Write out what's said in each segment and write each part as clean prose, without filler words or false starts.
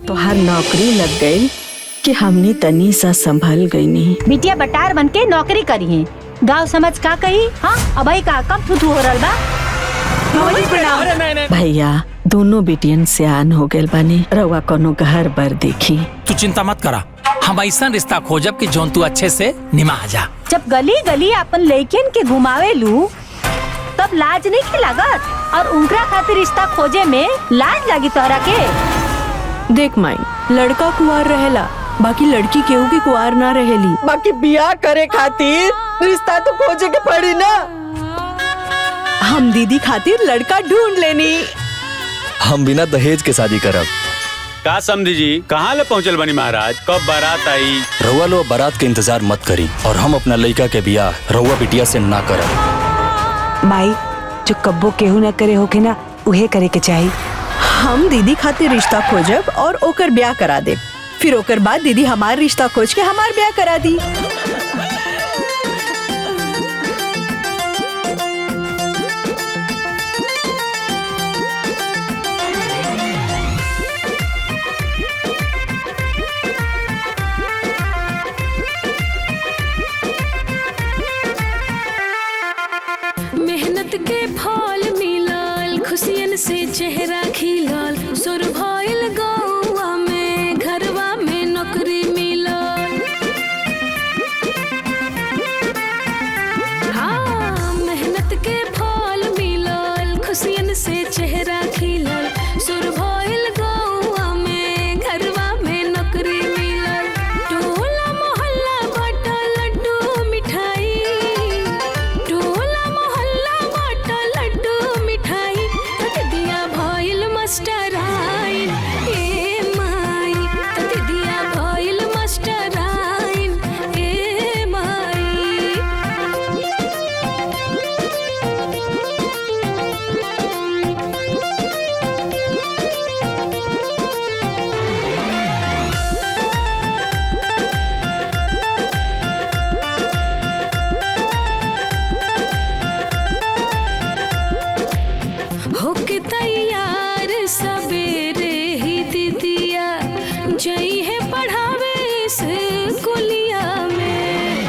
तोहार नौकरी लग गई कि हमनी तनी सा संभल गईनी। बिटिया बटार बन के नौकरी करी है, गाँव समझ का कही। हाँ अबई का कब थुथु हो रहा बा। भैया दोनों बेटियन सियान हो गए बानी, रउआ कोनो घर बर देखी। तू चिंता मत करा, हम ऐसा रिश्ता खोजब कि जोन तू अच्छे से निमा जा। जब गली गली अपन लड़कियन के घुमावे लू तब लाज नहीं की लागत, और उनका खातिर रिश्ता खोजे में लाज लगी तोहरा के। देख माई, लड़का कुंवार रहेला, बाकी लड़की केहू की कुंवार ना रहेली। बाकी बियाह करे खातिर रिश्ता तो खोजे के पड़ी ना। हम दीदी खातिर लड़का ढूंढ लेनी। हम बिना दहेज के शादी करब। का समझी जी, कहाँ ले पहुँचल बनी महाराज? कब बारात आई? रउआ लो बारात के इंतजार मत करी, और हम अपना लड़का के बियाह रउआ बिटिया से ना करब। माई जो कब्बो केहू न करे होके ना उहे करे के चाहिए। हम दीदी खातिर रिश्ता खोजब और ओकर ब्याह करा दे, फिर ओकर बाद दीदी हमार रिश्ता खोज के हमार ब्याह करा दी। मेहनत के फल मिलल, खुशियन से चेहरा खिलल, सुर भइल गौवा में, घरवा में नौकरी मिलल। हाँ मेहनत के फल मिलल, खुशियन से चेहरा खिलल, सुर भइल गौवा में, घरवा में नौकरी मिलल। टोला मोहल्ला बाटा लड्डू मिठाई, टोला मोहल्ला बाटा लड्डू मिठाई, तत दिया भइल मास्टर आइन ए माई, तत दिया भइल मास्टर आइन ए माई। होके तैयार सवेरे ही दीदिया जई है पढ़ावे स्कूलिया में,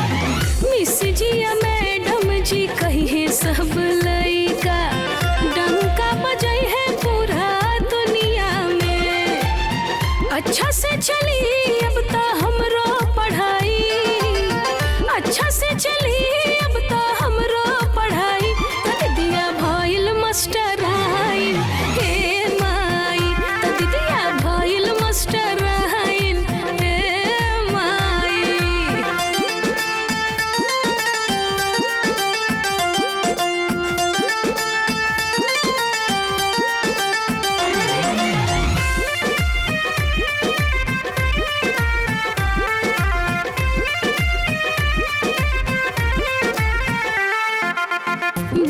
मिस जिया मैडम जी कही है सब लइका, डंका बजाई है पूरा दुनिया में। अच्छा से चली अब तो हमरो पढ़ाई, अच्छा से चली अब तो हमरो पढ़ाई, तत दिया भइल मास्टर आइन हे माई, तत दिया भइल मास्टर आइन हे माई।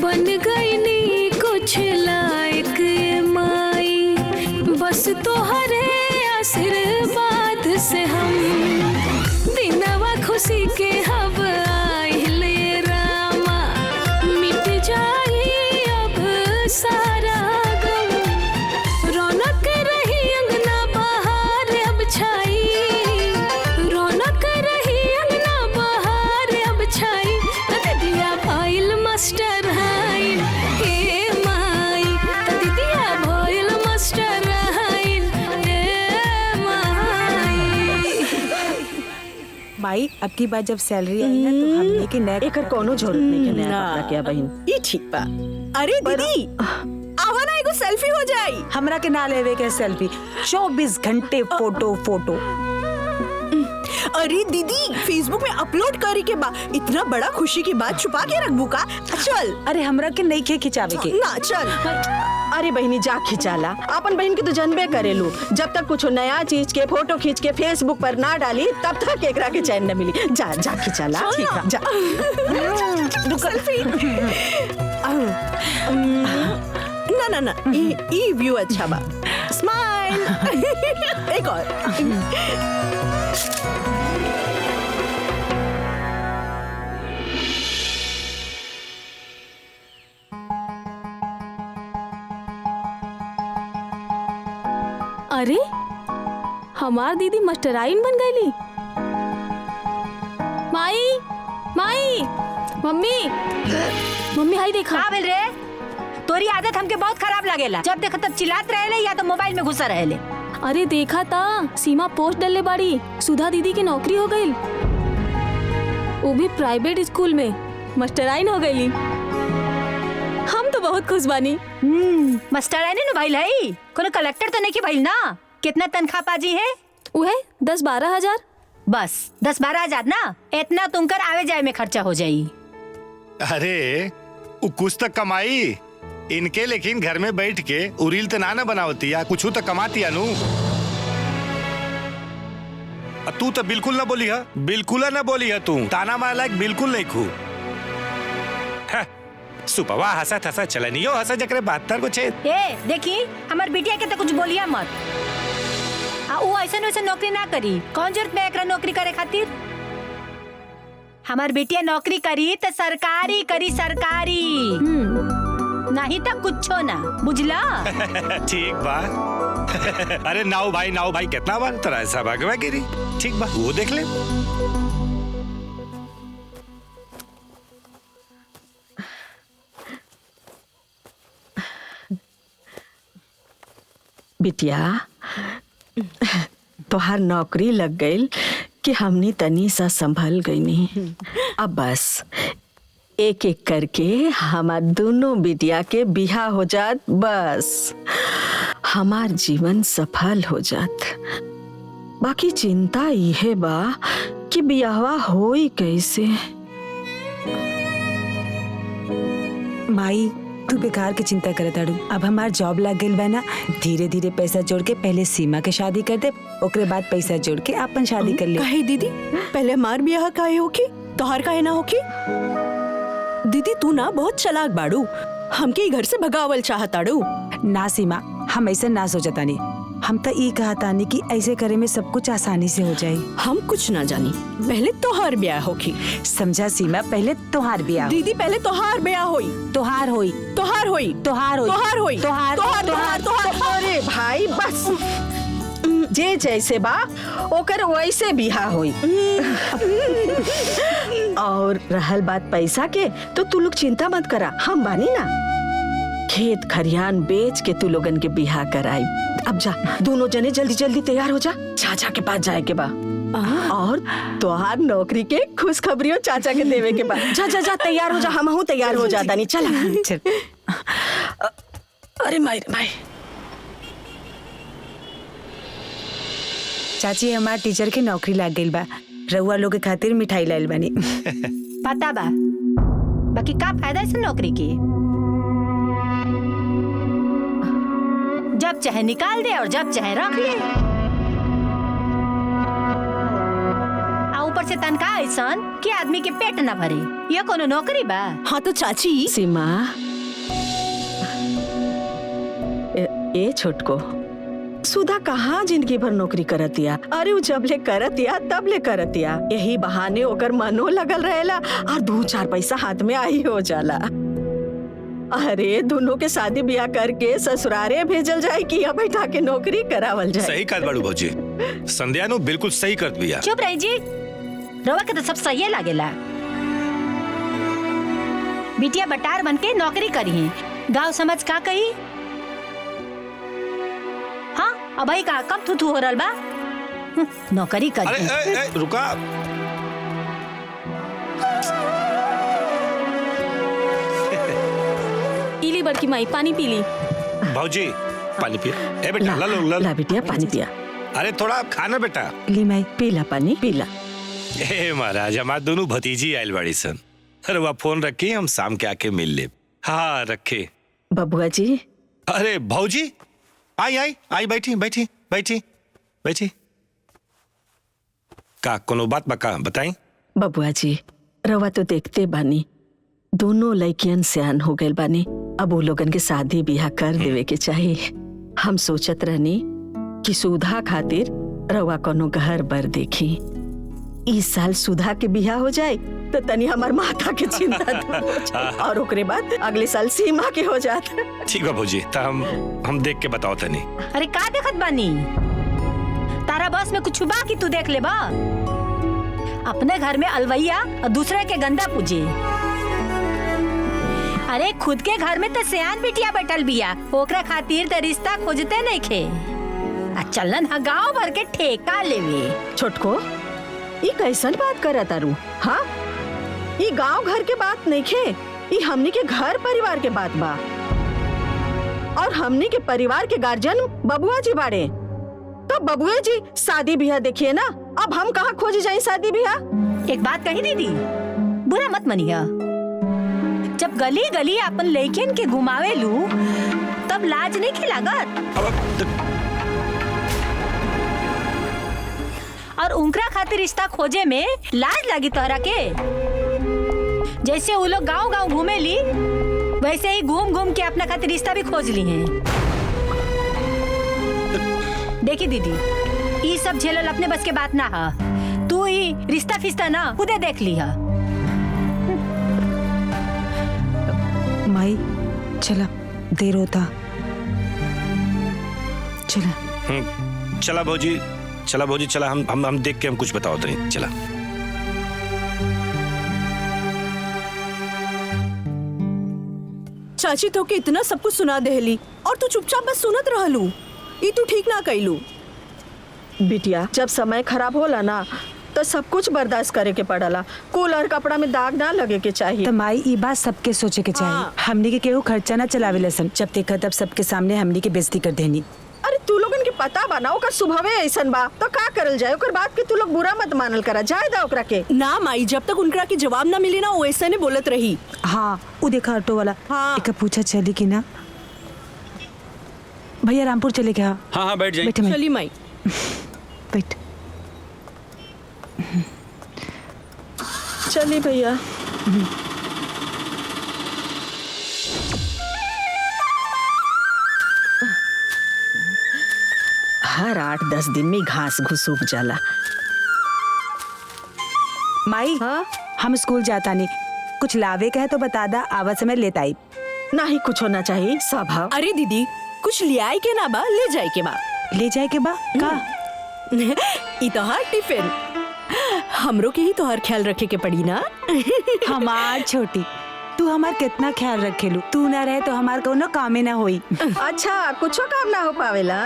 बन गई नी कुछ लायक ये माई, बस तोहरे आशीर्वाद से हम दिनवा खुशी के हब आइले रामा, मिट जाई अब सारा गम, रौनक रही अंगना बहार अब छाई, रौनक रही अंगना बहार अब छाई, तत दिया भइल मास्टर आइन हे माई, तत दिया भइल मास्टर आइन हे माई। माई अब की बार जब सैलरी आई ना तो हमने के नया एकर कोनो जरूरत नहीं है नया ना। कपड़ा के बहिन। ई ठीक बा। अरे दीदी आवा ना एगो सेल्फी हो जाई। हमरा के ना लेवे के सेल्फी, 24 घंटे फोटो फोटो। अरे दीदी फेसबुक में अपलोड करे के बा, इतना बड़ा खुशी की बात छुपा के रखबू का? चल। अरे हमरा के नहीं खे खिंचावे के ना चल। अरे बहिनी जा खिंचाला, अपन बहन के तो जानबे करेलू, जब तक कुछ नया चीज के फोटो खींच के फेसबुक पर ना डाली तब तक एकरा के चैन न मिली। जा जा खिंचाला। ठीक है जा। सेल्फी। ना ना ना ई व्यू अच्छा बा। स्माइल। एक और। अरे हमार दीदी मास्टराइन बन गईली। माई माई मम्मी मम्मी हाई देखा। का भेल रे? तोरी आदत हमके बहुत खराब लागेला। जब देखो तब चिल्लात रहेले या तो मोबाइल में घुसा रहेले। अरे देखा था सीमा पोस्ट डलले बाड़ी, सुधा दीदी की नौकरी हो गई, वो भी प्राइवेट स्कूल में मास्टराइन हो गईली। हम तो बहुत खुश बानी। मास्टराइन नु भाई है, कोनो कलेक्टर तो नहीं की भाई ना। कितना तनख्वाह पाजी है? उहे 10-12 हजार। बस 10-12 हजार ना, इतना तुमकर आवे जाए में खर्चा हो जाई। अरे वो कुछ तक कमाई इनके, लेकिन घर में बैठ के उरील तो ना बनावती या कुछ तो कमाती अनु। तू तो बिल्कुल ना बोली है, बिल्कुल ना बोली है तू। ताना मार लायक बिल्कुल नहीं खू। सुपवा हंसा थसा चलनियो हंसा जकरे 72 को छेद। ए देखी हमार बिटिया के तो कुछ बोलिया मत। वो ऐसा वैसा नौकरी ना करी। कौन जरूरत में एकरा नौकरी करे खातिर? हमार बिटिया नौकरी करी तो सरकारी करी, सरकारी नहीं तो कुछो ना, बुझला? ठीक बा। अरे नाव भाई कितना बार तरह ऐसा भागवा गिरी। ठीक बा, वो देख ले। बिटिया तोहार नौकरी लग गई कि हमनी तनी सा संभल गईनी। अब बस एक एक करके हमार दोनों बिटिया के बिहा हो जात, बस हमार जीवन सफल हो जात। बाकी चिंता इहे बा कि बियाहवा होई कैसे। माई तू बेकार के चिंता करत आड़ू। अब हमार जॉब लग गइल बा ना, धीरे धीरे पैसा जोड़ के पहले सीमा के शादी कर दे, ओकरे बाद पैसा जोड़ के अपन शादी कर ले। काहे दीदी, पहले हमार ब्याह काहे होकी, तोहार काहे ना होकी? दीदी तू ना बहुत चालाक बाड़ू, हमके ई घर से भगावल चाहताड़ू। ना सीमा, हम ऐसा ना सोचतानी। हम तो ई कहतानी कि ऐसे करे में सब कुछ आसानी से हो जाए। हम कुछ ना जानी, पहले तोहार ब्याह होकी। समझा सीमा, पहले तोहार ब्याह। दीदी पहले तोहार ब्याह होई, तोहार होई, तोहार होई, तोहार होई, तोहार होई, तोहार तोहार तोहार। अरे भाई बस, जे जैसे बा ओकर वैसे बिहा होई। और रहल बात पैसा के, तो तू लोग चिंता मत करा, हम बानी ना। खेत खरियान बेच के तू लोगन के बिहा कराई। अब जा दोनों जने जल्दी जल्दी तैयार हो जा, चाचा के पास जाए के बा। और तोहार नौकरी के खुशखबरियों चाचा के देवे के बा। जा जा जा तैयार हो जा, हम हूँ तैयार हो जाता नहीं। चला चल। अरे माई माई। चाची हमार टीचर के नौकरी लाग गइल बा, रउआ लोग के खातिर मिठाई लाइल बानी। पता बा, बाकी का फायदा इस नौकरी की? जब चाहे निकाल दे और जब चाहे रख ले। ऊपर से तनख्वाह ऐसन कि आदमी के पेट न भरे। ये कोनो नौकरी बा? हाँ तो चाची। सीमा, ए छोटको, सुधा कहाँ जिंदगी भर नौकरी करतिया। अरे वो जब ले करतिया तब ले करतिया, यही बहाने ओकर मनो लगल रहेला और 2-4 पैसा हाथ में आई हो जाला। अरे दोनों के शादी ब्याह करके ससुरारे भेजल जाए कि या बैठा के नौकरी करावल जाए। सही कहत बाड़ू भौजी, संध्या नु बिल्कुल सही करत बिया। चुप रही जी, रवा के तो सब सही लागेला। बिटिया बटार बन के नौकरी करी है, गाँव समझ का कही? हाँ अब का कब थू हो रहा बा? नौकरी करी। अरे रुका, इली बड़की माई पानी पी ली। भौजी पानी पिया। ए बेटा ला लो ला बिटिया पानी पिया। अरे थोड़ा खाना बेटा। ली माई। पीला पानी पीला। ए महाराज, हमार दोनों भतीजी आयल बाड़ी सन। अरे वह फोन रखी, हम शाम के आके मिल ले। हाँ रखे। बबुआ जी। अरे भौजी आई आई आई, बैठी बैठी बैठी बैठी। का कोनो बात बका बताई? बबुआ जी रवा तो देखते बानी, दोनों लड़कियन सियान हो गए बानी। अब वो लोगन के शादी ब्याह कर देवे के चाहिए। हम सोचत रहनी कि सुधा खातिर रवा कोनो घर बर देखी। इस साल सुधा के बिहा हो जाए तो तनी हमार माता के चिंता हो जाए, और ओकरे बाद अगले साल सीमा के हो जात। ठीक है भौजी, तो हम देख के बताओ तनी। अरे का देखत बानी? तारा बस में कुछ बा कि तू देख ले बा। अपने घर में अलवैया और दूसरे के गंदा पूजे। अरे खुद के घर में तो सियान बिटिया बैठल बिया, ओकरा खातिर तो रिश्ता खोजते नहीं खे। चलन हा गाँव भर के ठेका लेवे। छोटको ई कैसन बात कर तारू? हाँ, ई गांव घर के बात नहीं खे, ई हमनी के घर परिवार के बात बा। और हमनी के परिवार के गार्जियन बबुआ जी बाड़े, तो बबुआ जी शादी ब्याह देखिए ना। अब हम कहाँ खोज जाए शादी ब्याह? एक बात कही दीदी, बुरा मत मनिया। जब गली गली अपन लड़कियन के घुमावे लू तब लाज नहीं खिलागत। और उनकरा खातिर रिश्ता खोजे में लाज लगी तोहरा के? जैसे वो लोग गांव गांव घूमे ली, वैसे ही घूम घूम के अपना खातिर रिश्ता भी खोज ली हैं। देखी दीदी, ये सब झेलल अपने बस के बात ना हा। तू ही रिश्ता फिस्ता ना खुदे देख ली हा। माई चला, देर होता। चला चला भौजी, चला भौजी, चला हम देख के हम कुछ बताओ तो नहीं। चला चाची तो के इतना सब कुछ सुना देहली और तू चुपचाप बस सुनत रहलू। ई तू ठीक ना कैलू। बिटिया, जब समय खराब होला ना तो सब कुछ बर्दाश्त करे के पड़ला। कूलर कपड़ा में दाग ना लगे के चाहिए। तो माई ई बात सबके सोचे के चाहिए। हाँ। हमनी के केहू खर्चा ना चलावे लसन, जब देखा तब सबके सामने हमनी के बेइज्जती कर देनी। अरे तू लोगन के पता बा ना ओकर स्वभावे ऐसन बा, तो का करल जाए? ओकर बात के तू लोग बुरा मत मानल करा, जाए दा ओकरा के। ना माई, जब तक उनका के जवाब ना मिली ना वो ऐसे ने बोलत रही। हाँ, वो देखा ऑटो वाला। हाँ। एक पूछा चली कि ना। भैया रामपुर चले क्या? हाँ हाँ बैठ जाइए। बैठे माई, चली माई। बैठ। चलिए भैया। हर 8-10 दिन में घास घुस उग जाला। माई हाँ? हम स्कूल जाता नहीं, कुछ लावे का है तो बता दा, आवत समय लेता आई। नहीं कुछ होना चाहिए स्वभाव। अरे दीदी, कुछ ले आए के ना बा, ले जाए के बा। ले जाए के बा का? ई तोहार टिफिन, हमरो के ही तोहार ख्याल रखे के पड़ी ना। हमार छोटी, तू हमार कितना ख्याल रखेलू। तू ना रहे तो हमार कोनो कामे ना होई। अच्छा, कुछो काम ना हो पावेला।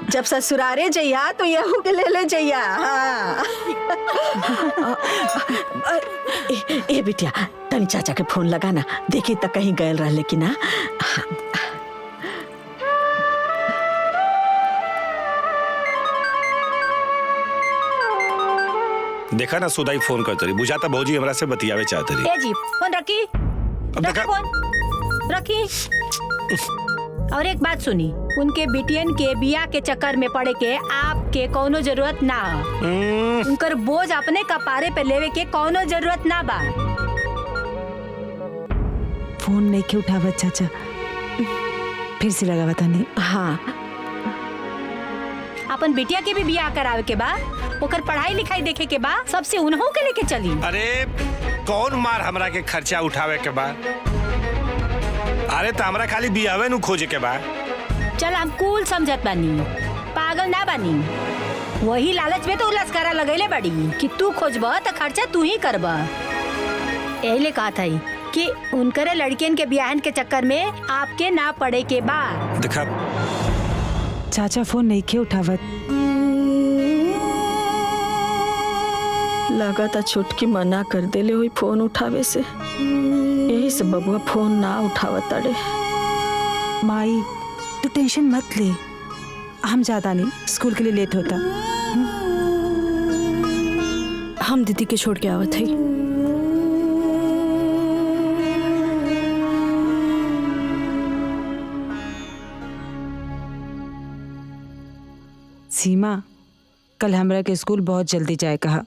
जब ससुरारे जइया तो यहू के ले जइया। हाँ। ए बिटिया, तनी चाचा के फोन लगा ना, देखी तक कहीं गए रहले कि ना। देखा ना, सुदाई फोन करते रही, बुझाता भौजी हमरा से बतियावे चाहते रही। ए जी, फोन रखी। अब रखी देखा- फोन, रखी। और एक बात सुनी, उनके बिटियन के बिया के चक्कर में पड़े के आपके कोनो जरूरत ना। उनकर बोझ अपने कपारे पे लेवे के कोनो जरूरत ना बा। फोन नहीं के उठावत चाचा, फिर से लगावा तानी। हाँ, अपन बिटिया के भी बियाह करावे के बा, ओकर पढ़ाई लिखाई देखे के बा, सबसे उन्हों के लेके चली। अरे कौन मार हमरा के खर्चा उठावे के बा? अरे तो हमरा खाली बियावे नु खोजे के बा। चल हम कूल समझत बानी, पागल ना बानी। वही लालच में तो लस्करा लगैले बड़ी कि तू खोजबा तो खर्चा तू ही करबा। एहिले कहा था कि उनकरे लड़कियन के बियाहन के चक्कर में आपके ना पड़े के बा। देखा चाचा फोन नहीं के उठावत। लगा था छुटकी मना कर देले हुई फोन उठावे से, यही से बबुआ फोन ना उठावत अड़े। माई तू टेंशन मत ले, हम ज्यादा नहीं, स्कूल के लिए लेट होता। हम दीदी के छोड़ के आवत है। सीमा, कल हमरा के स्कूल बहुत जल्दी जाए कहा।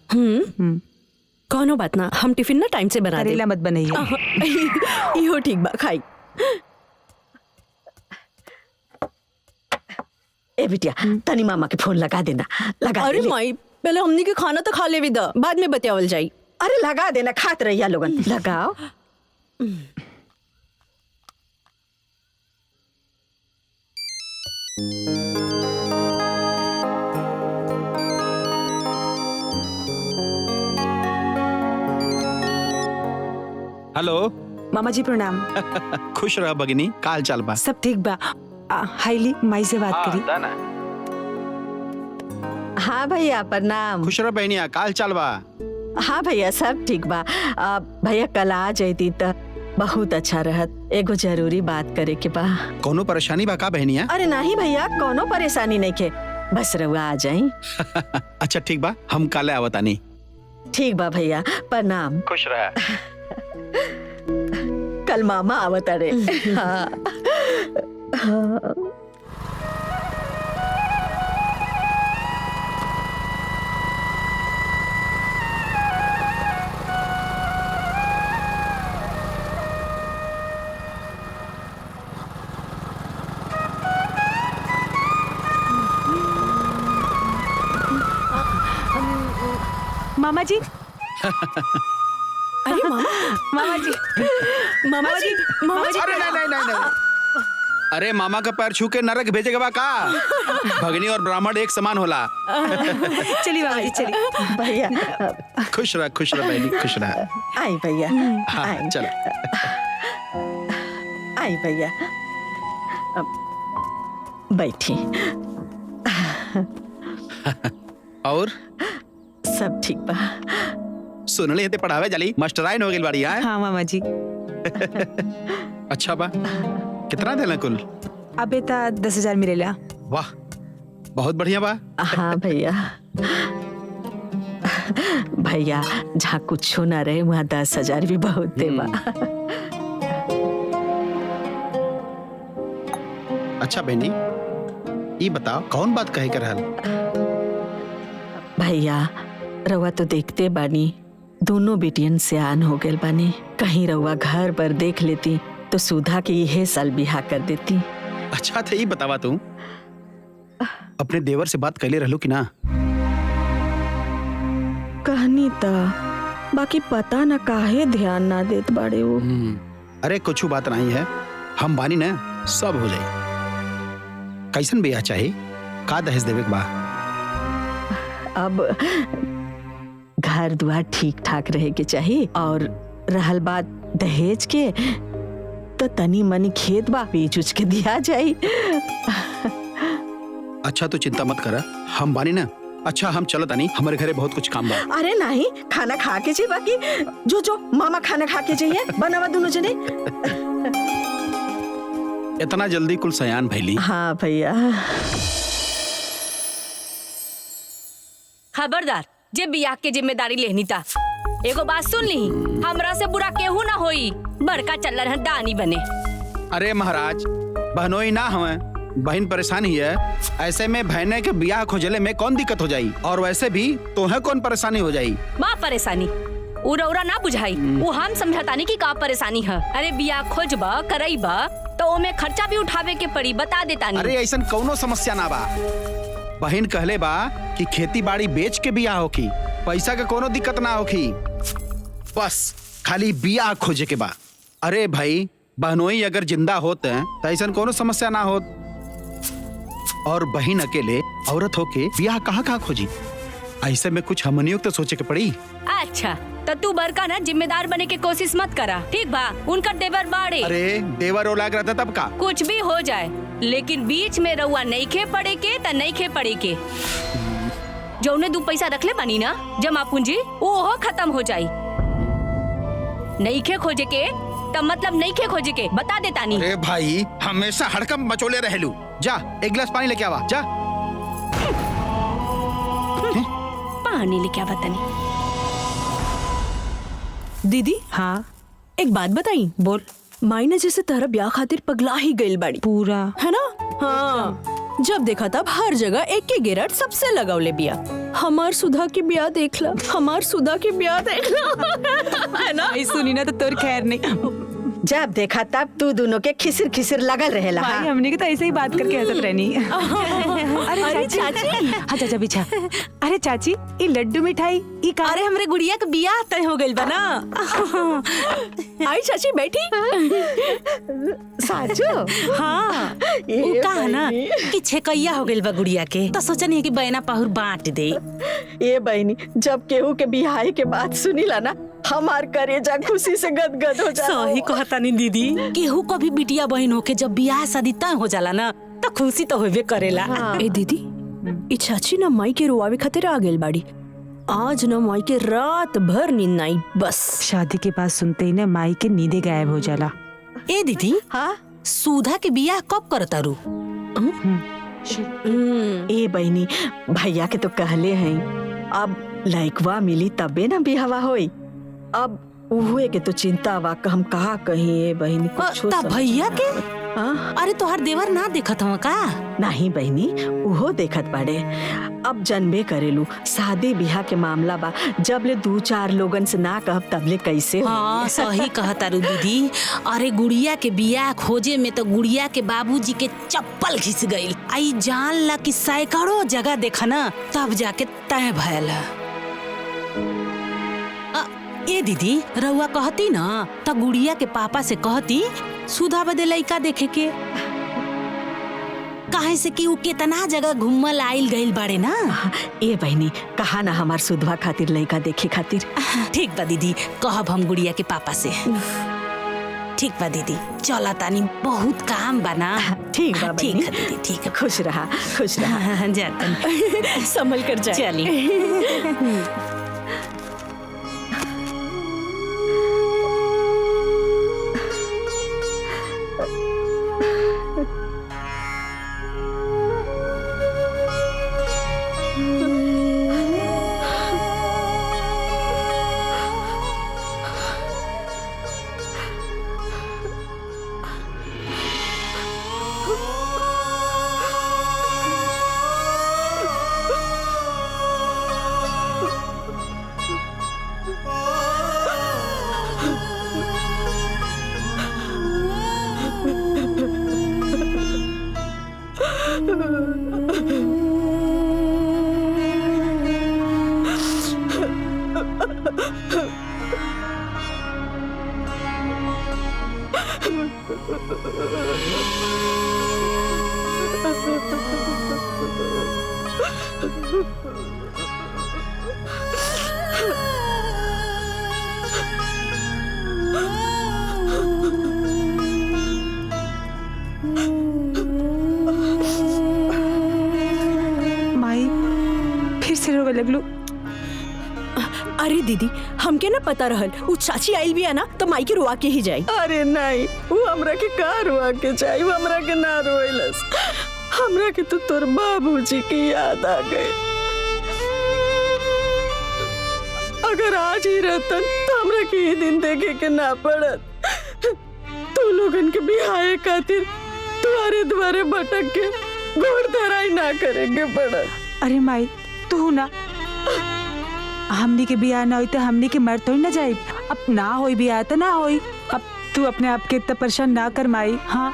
कौनो बात ना, हम टिफिन ना टाइम से बना दे। करेला मत बनैया। इहो ठीक बा, खाई। ए बिटिया, तनी मामा के फोन लगा देना, लगा अरे दे। माई, पहले हमनी के खाना तो खा लेवी दा, बाद में बतियावल जाई। अरे लगा देना, खात रहिया लोगन, लगाओ। हेलो मामा जी प्रणाम। खुश रह भगिनी, काल चाल बा? सब ठीक बा। हाईली माई से बात करी। हाँ भैया प्रणाम। खुश रह बहनिया, काल चाल बा? हाँ भैया सब ठीक बा। भैया कल आ जाती तो बहुत अच्छा रहत। एगो जरूरी बात करे के बा। कोनो परेशानी बा का बहनिया? अरे नहीं भैया, कोनो परेशानी नहीं के, बस रउआ आ जाई। अच्छा ठीक बा, हम काले आवतानी। ठीक बा भैया, प्रणाम। खुश रह। कल मामा आवत रे। हाँ। हाँ। मामा जी। अरे मामा, मामा जी, मामा जी, मामा जी। अरे नहीं। अरे मामा का पैर छू के नरक भेजेगा बा का? भगनी और ब्राह्मण एक समान होला। चलिए मामा जी चलिए। भैया खुश रह बहनी, खुश रह। आई भैया। हाँ आई। चलो। आई भैया, बैठी। और सब ठीक बा। सुन ले ते पढ़ावे जाली मास्टराइन हो गेल बाड़ी। हाँ मामा जी। अच्छा बा, कितना देला कुल? अबे ता 10,000 मिलेला। वाह बहुत बढ़िया बा। हाँ भैया। भैया जहाँ कुछ ना रहे वहाँ 10,000 भी बहुत दे बा। अच्छा बहनी, ये बताओ कौन बात कहे कर रहल? भैया रउआ तो देखते बानी, दोनों बेटियन से आन हो गए बानी। कहीं रउआ घर पर देख लेती तो सुधा के यह साल बिहा कर देती। अच्छा था, ये बतावा तू अपने देवर से बात कैले रहलू कि ना? कहनी ता, बाकी पता न काहे ध्यान ना देत बाड़े वो। अरे कुछ बात नहीं है, हम बानी ना, सब हो जाए। कैसन बिया चाहे, का दहेज देवे के बा? अब घर द्वार ठीक ठाक रहे के चाहिए, और रहल बात दहेज के तो तनी मनी खेत बा बेच उच के दिया जाए। अच्छा तो चिंता मत करा, हम बानी ना। अच्छा हम चलत आनी, हमारे घरे बहुत कुछ काम बा। अरे नहीं, खाना खा के चाहिए, बाकी जो मामा खाना खा के चाहिए बनावा दोनों जने। इतना जल्दी कुल सयान भैली? हाँ भैया। खबरदार, जे बियाह के जिम्मेदारी लेनी था। एगो बात सुन ली, हमरा से बुरा केहू ना होई, बड़का चल रहा दानी बने। अरे महाराज, बहनोई ना हमें, बहन परेशान ही है। ऐसे में बहने के बियाह खोजले में कौन दिक्कत हो जाई, और वैसे भी तो है कौन परेशानी हो जाई? माँ परेशानी उरा ना बुझाई, वो हम समझातानी की का परेशानी है। अरे बियाह खोजबा करईबा तो ओमे खर्चा भी उठावे के पड़ी, बता देता नहीं। अरे ऐसा कौनो समस्या ना बा। बहन कहले बा कि खेती बाड़ी बेच के बियाह होखी, पैसा के कोनो दिक्कत ना होखी, बस खाली बियाह खोजे के बा। अरे भाई, बहनोई अगर जिंदा होते हैं तो ऐसा कोनो समस्या ना होत। और बहन अकेले औरत होके बियाह कहाँ खोजी? ऐसे में कुछ हमनियों तो सोचे के पड़ी। अच्छा तो तू बड़का ना जिम्मेदार बने के कोशिश मत करा, ठीक बा? उनका देवर बाड़े। अरे देवर ओलाग रहता तब का? कुछ भी हो जाए, लेकिन बीच में रउआ नहीं खे पड़े के त नहीं खे पड़े के। जौने 2 पैसा रखले बानी ना जमा पूंजी, वो खत्म हो जाई। नहीं खे खोजे के तब मतलब नहीं खे खोजे के, बता देता नहीं। अरे भाई, हमेशा हड़कम मचोले रहलू। जा एक गिलास पानी लेके आवा, जा। पानी लेके आवा तनी। दीदी, हाँ एक बात बताई। बोल। माई ने जैसे तारा ब्याह खातिर पगला ही गइल बाड़ी, पूरा है ना? हाँ, जब देखा तब हर जगह एक के गिरट सबसे लगावले बिया। हमार सुधा की ब्याह देखला, हमार सुधा की ब्याह देखला। है ना? सुनी ना तो तोर खैर नहीं। जब देखा तब तू दोनों के खिसिर खिसिर लगल रहेला। भाई हमने के तो ऐसे ही बात करके हंसत रहनी। अरे चाची। हाँ चाचा पीछा। अरे चाची, ये लड्डू मिठाई ये का? अरे हमरे गुड़िया का बियाह तय हो गइल बा ना। आई चाची बैठी। साजो। हाँ, वो कहा ना कि छेकैया हो गइल बा गुड़िया के, तो सोचनी है कि बहना पाहुर बांट दे। ये बहनी, जब केहू के बिहाई के बात सुनीला ना हमार करेजा खुशी से गदगद हो जाता। सही कहता नहीं दीदी, केहू कभी बिटिया बहन होके जब बियाह शादी तय हो जाला ना तो खुशी तो होबे करेला। ए दीदी, ई चाची ना माई के रुआवे खातिर आ गेल बाड़ी। आज ना माई के रात भर नींद नहीं बस। शादी के बाद सुनते ही ना माई के नींदे गायब हो जाला। ए दीदी, हाँ सुधा के बियाह कब करता रू? ए बहनी, भैया के तो कहले हैं अब लइकवा मिली तबे ना बिहावा होई। अब उहुए के तो चिंता बा, हम कहा कहीं ए बहनी कुछ ता भैया के? अरे तोहर देवर ना देखत हवा का? नहीं बहनी, उहो देखत बाड़े। अब जनबे करेलू शादी बियाह के मामला बा, जब ले 2-4 लोगन से ना कहब तबले कैसे हो। हाँ सही कहता रू दीदी। अरे गुड़िया के बियाह खोजे में तो गुड़िया के बाबूजी के चप्पल घिस गईल। आई जान ला कि सैकड़ों जगह देखा ना तब जाके तय भयल। ए दीदी, रउआ कहती ना त गुड़िया के पापा से कहती सुधा बदे लइका देखे के, काहे से कि उ केतना जगह घूमल आइल गइल बाड़े ना। ए बहनी, कहा ना हमार सुधवा खातिर लइका देखे खातिर। ठीक बा दीदी, कहब हम गुड़िया के पापा से। ठीक बा दीदी, चला तानी, बहुत काम बा ना। ठीक बा ठीक है दीदी, ठीक है। खुश रहा, खुश रहा। जाता संभल कर जा। चली। माई फिर से रोवे लगलू। अरे दीदी, हमके ना पता रहल उ चाची आइल भी है ना तो माई के रुआ के ही जाई। अरे नहीं, वो हमरा के का रुआ के चाहिए, वो हमरा के ना रोइलस। हमरा के तो तोर बाबूजी की याद आ गई। अगर आज ही रहतन तो हमरा के ये दिन देखे के ना पड़त। तू लोगन के बिहाए खातिर तुम्हारे द्वारे भटक के घोड़ धराई ना करेंगे पड़त। अरे माई, तू ना हमनी के बियाह ना होई तो हमनी के मर थोड़ी ना जाई। अब ना होई बियाह तो ना होई। अब तू अपने आप के इतना परेशान ना कर माई। हाँ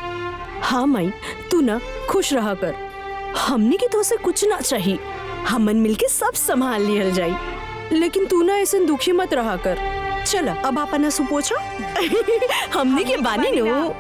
हाँ माई, तू ना खुश रहा कर। हमनी के तो से कुछ ना चाहिए, हमन मिलके सब संभाल लियल जाई। लेकिन तू ना ऐसे दुखी मत रहा कर। चला अब आपन सु पूछो। हमनी के बानी नो।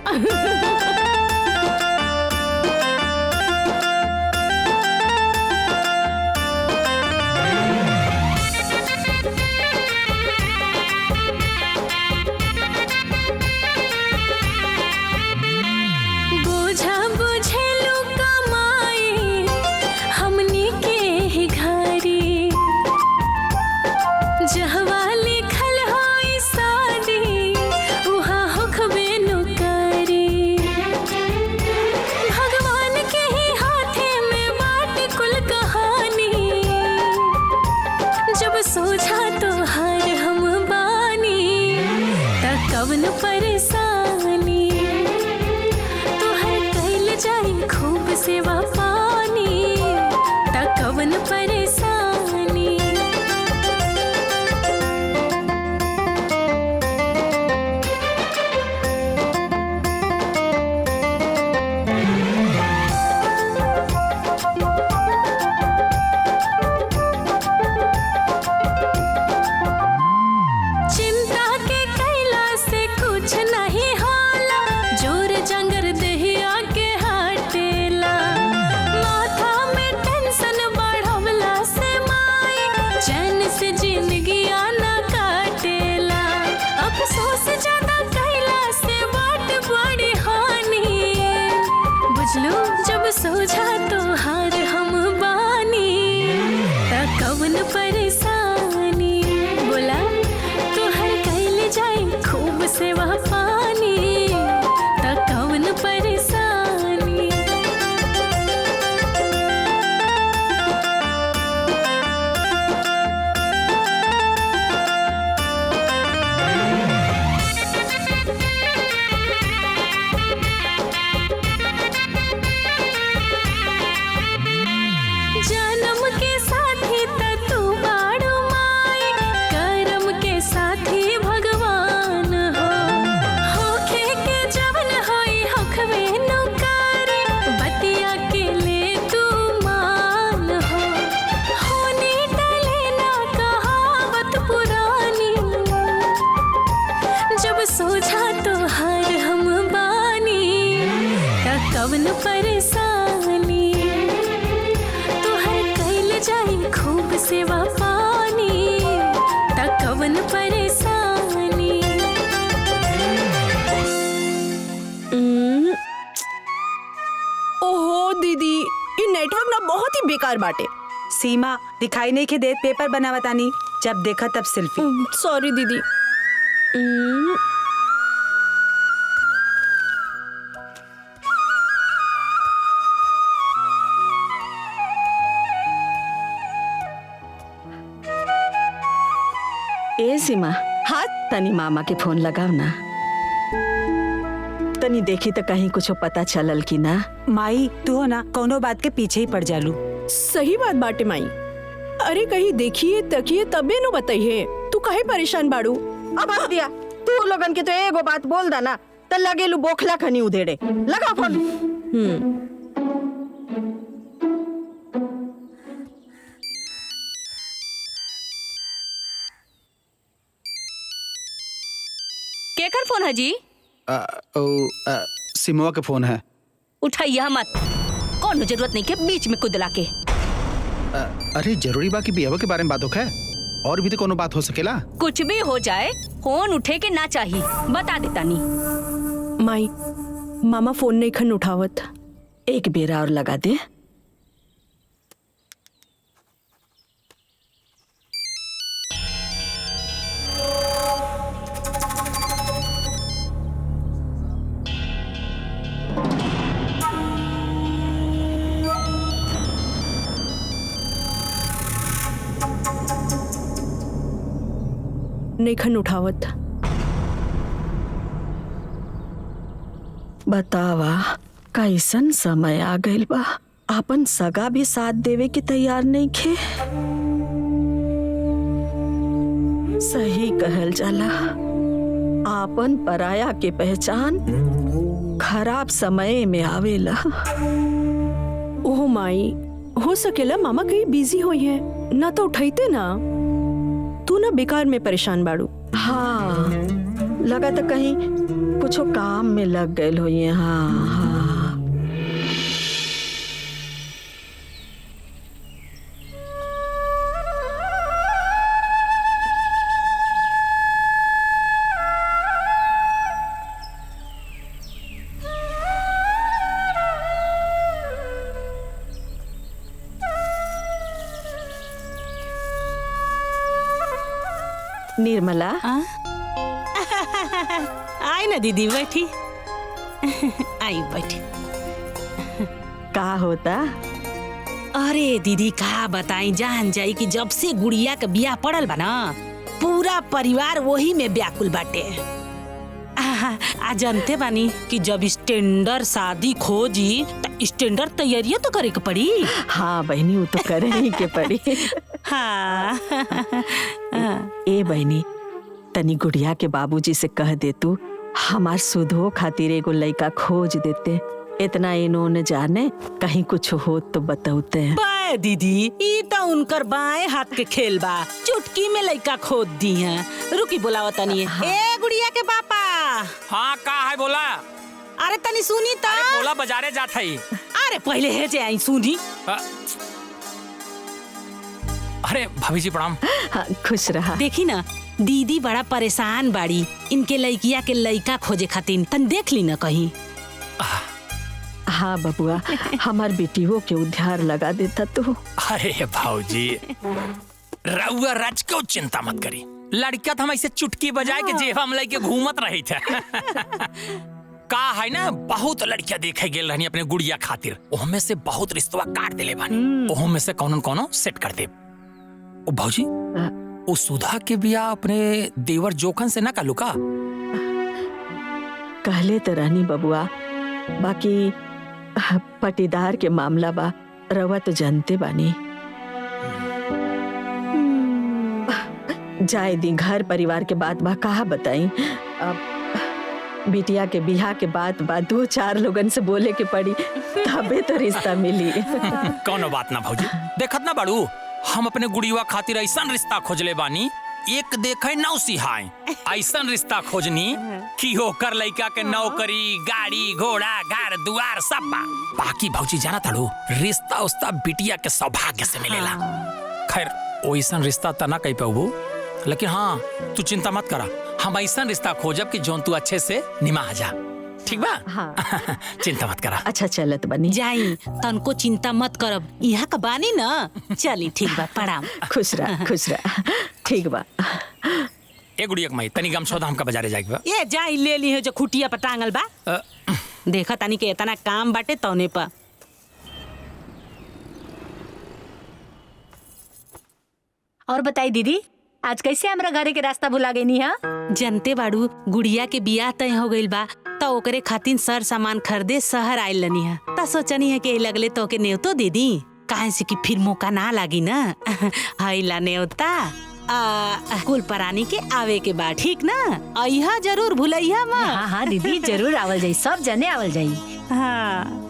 सेवा पानी तकवन परेशानी। ओहो दीदी, ये नेटवर्क ना बहुत ही बेकार बाटे। सीमा दिखाई नहीं के देत पेपर बनावतानी, जब देखा तब सेल्फी। सॉरी दीदी। ए सीमा, हाँ तनी मामा के फोन लगाव ना, तनी देखी तो कहीं कुछ पता चलल की ना। माई तू हो ना कोनो बात के पीछे ही पड़ जालू। सही बात बाटे माई। अरे कहीं देखिए तकिए तबे नु बताइए, तू काहे परेशान बाड़ू? अब आ दिया तू लोगन के तो एगो बात बोल दा ना त लगेलू बोखला खनी उधेड़े। लगा फोन। केकर फोन है जी? सिमवा के फोन है। उठाइया मत, कौन जरूरत नहीं के बीच में कुदला के। अरे जरूरी बा कि बियाह के बारे में बात होखे, और भी तो कोनो बात हो सकेला। कुछ भी हो जाए फोन उठे के ना चाहिए, बता देता नहीं। माई मामा फोन नहीं खन उठावत। एक बेरा और लगा दे। नहीं खन उठावत। बतावा कैसन समय आ गइल बा, आपन सगा भी साथ देवे के तैयार नहीं खे। सही कहल जाला, आपन पराया के पहचान खराब समय में आवेला। ओह माई, हो सकेला मामा कहीं बिजी हुई है ना, तो उठाइते ना। तू ना बेकार में परेशान बाड़ू। हाँ लगा तो कहीं कुछ काम में लग गए हो ये। हाँ हाँ निर्मला, आई ना दीदी बैठी। आई बैठी। का होता? अरे दीदी का बताई, जान जाई कि जब से गुड़िया के बियाह पड़ल बा ना, पूरा परिवार वही में व्याकुल बाटे। आ जानते बानी कि जब स्टैंडर्ड शादी खोजी तो स्टैंडर्ड तैयारियां तो करे के पड़ी। हाँ बहनी, वो तो करे ही के पड़ी। हाँ। ए बहनी, तनी गुड़िया के बाबूजी से कह दे तू हमार सुधो खातिर एगो लड़का खोज देते। इतना इन्होंने जाने, कहीं कुछ हो तो बताते हैं। बाय दीदी, ई तो उनकर बाएं हाथ के खेल बा, चुटकी में लड़का खोद दी है। रुकी बुलावा तनी। हाँ। ए गुड़िया के पापा। हाँ का है बोला? अरे तनी सुनी ता। अरे बोला बाजारे जात है। अरे पहले है जे आई सुनी। अरे भाभी जी प्रणाम। हाँ, खुश रहा। देखी ना दीदी बड़ा परेशान बाड़ी, इनके लड़किया के लड़का खोजे खातिर, तन देख ली ना कहीं। हाँ बबुआ, हमार बेटियों के उद्धार लगा देता तू। अरे भाऊजी रउआ राज क्यों चिंता मत करी, लड़का तो हम ऐसे चुटकी बजाए के जेब हम लेके घूमत रही थे। का है ना, बहुत लड़कियां देखे गेल रहनी अपने गुड़िया खातिर, ओहमे से बहुत रिश्तवा काट देले बानी, ओहमे से कौन कौन सेट कर दे। ओ भाऊजी, ओ सुधा के बिया अपने देवर जोखन से ना कालू का? कहले तो रहनी बबुआ, बाकी पटीदार के मामला बा, रवा तो जानते बानी। जाए दी, घर परिवार के बात बा, कहा बताई। अब बिटिया के बियाह के बात बा, 2-4 लोगन से बोले के पड़ी, तबे तो रिश्ता मिली। कौनो बात ना भाऊजी, देखत ना बाड़ू हम अपने गुड़िया खातिर ऐसा रिश्ता खोजले बानी, एक देखे नौ सिहाय ऐसा रिश्ता खोजनी कि होकर लड़का के नौकरी, गाड़ी घोड़ा, घर दुआर सब बा। बाकी भाऊजी जाना ताड़ू, रिश्ता उस्ता बिटिया के सौभाग्य से मिलेला। खैर वैसा रिश्ता तो ना कह पाबू, लेकिन हाँ तू चिंता मत करा, हम ऐसा रिश्ता खोजब कि जौन तू अच्छे से निमा जा, ठीक बा? हाँ। चिंता मत करा। अच्छा चलत बनी। जाई तनको चिंता मत करब, यहाँ का बानी ना। चली ठीक बा, प्रणाम। खुश रह खुश रह। ठीक बा। ए गुड़िया के माई तनी गम सौदा हमका बाजारे जाके बा। ये जाई ले ली है जो खुटिया पर टांगल बा। देखा तानी के इतना काम बाटे तौने पर। और बताई दीदी, आज कैसे हमरा घरे के रास्ता भुला गई हा? जनते बाड़ू गुड़िया के बियाह तय हो गइल बा, तो ओकरे खातिर सर सामान खरीदे शहर आइल लनी है। ता सोचनी है कि लगले तो के नेवतो दे दी, काहे से कि फिर मौका ना लागी ना। हाइला नेवता कुल परानी के आवे के बाद, ठीक ना? अइहा जरूर भुलैया माँ। हाँ हाँ दीदी जरूर आवल जाई, सब जने आवल जाई। हाँ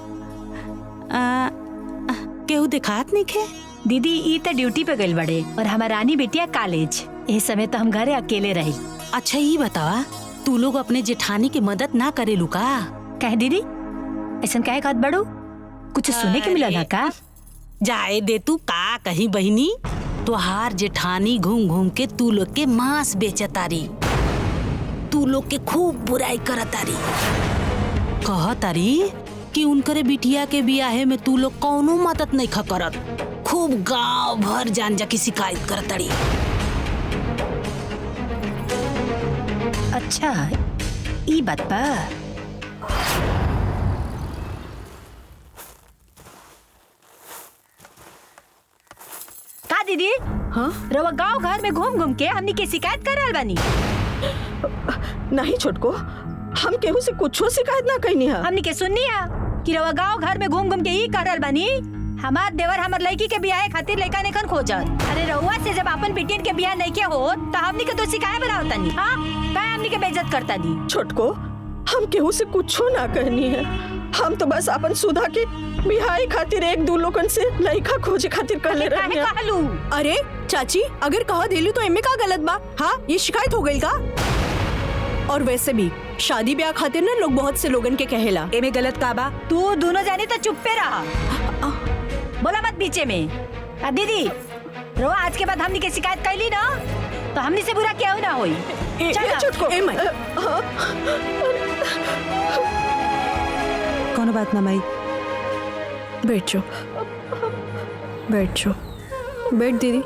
केहू दिखात नहीं खे? दीदी ई तो ड्यूटी पे गइल बड़े और हमारा रानी बेटिया कॉलेज, इस समय तो हम घरे अकेले रही। अच्छा ये बतावा, तू लोग अपने जेठानी की मदद ना करेलू का? कहे दीदी ऐसा कहे कहत बड़ू, कुछ सुने के मिला था का? जाए दे तू का कहीं बहिनी, तुहार जेठानी घूम घूम के तू लोग के मांस बेचतारी, तू लोग के खूब बुराई करतारी। कहतारी कि उनकरे बिटिया के बियाहे में तू लोग कौनो मदद नहीं खा करत, खूब गांव भर जान जा की शिकायत करतारी। अच्छा ई बात बा। का दीदी? हाँ रवा गांव घर में घूम घूम के हमनी के शिकायत कर रहल बानी। नहीं छोटको, हम केहू से कुछो शिकायत ना कइनी है। हमनी के सुननी है कि रवा गांव घर में घूम घूम के ई कर रहल बानी, हमार देवर हमार लड़की के बियाह खातिर लड़का नेखन खोजत। अरे रउआ से जब अपन बिटियन के बियाह नहीं के हो तो हमनी के तो शिकायत बनावता नहीं। हाँ काय हमनी के बेइज्जत करता दी? छोटको, हम केहू से कुछो ना कहनी है, हम तो बस अपन सुधा के बिहाई खातिर एक दो लोगन से लड़का खोजे खातिर कहले रहनी है। कहलू? अरे चाची अगर कह देलू तो एमे का गलत बा? हाँ ये शिकायत हो गई का? और वैसे भी शादी ब्याह खातिर ना लोग बहुत से लोगन के कहेला, एमे गलत का बा? तू दोनों जानी तो चुप पे रहा, बोला मत बीचे में। दीदी रो आज के बाद हमनी के शिकायत कैली ना तो हमनी से बुरा क्या ना होई। छोटको कोनो बात ना माई, बैठ जाओ बैठ जाओ, बैठ दीदी।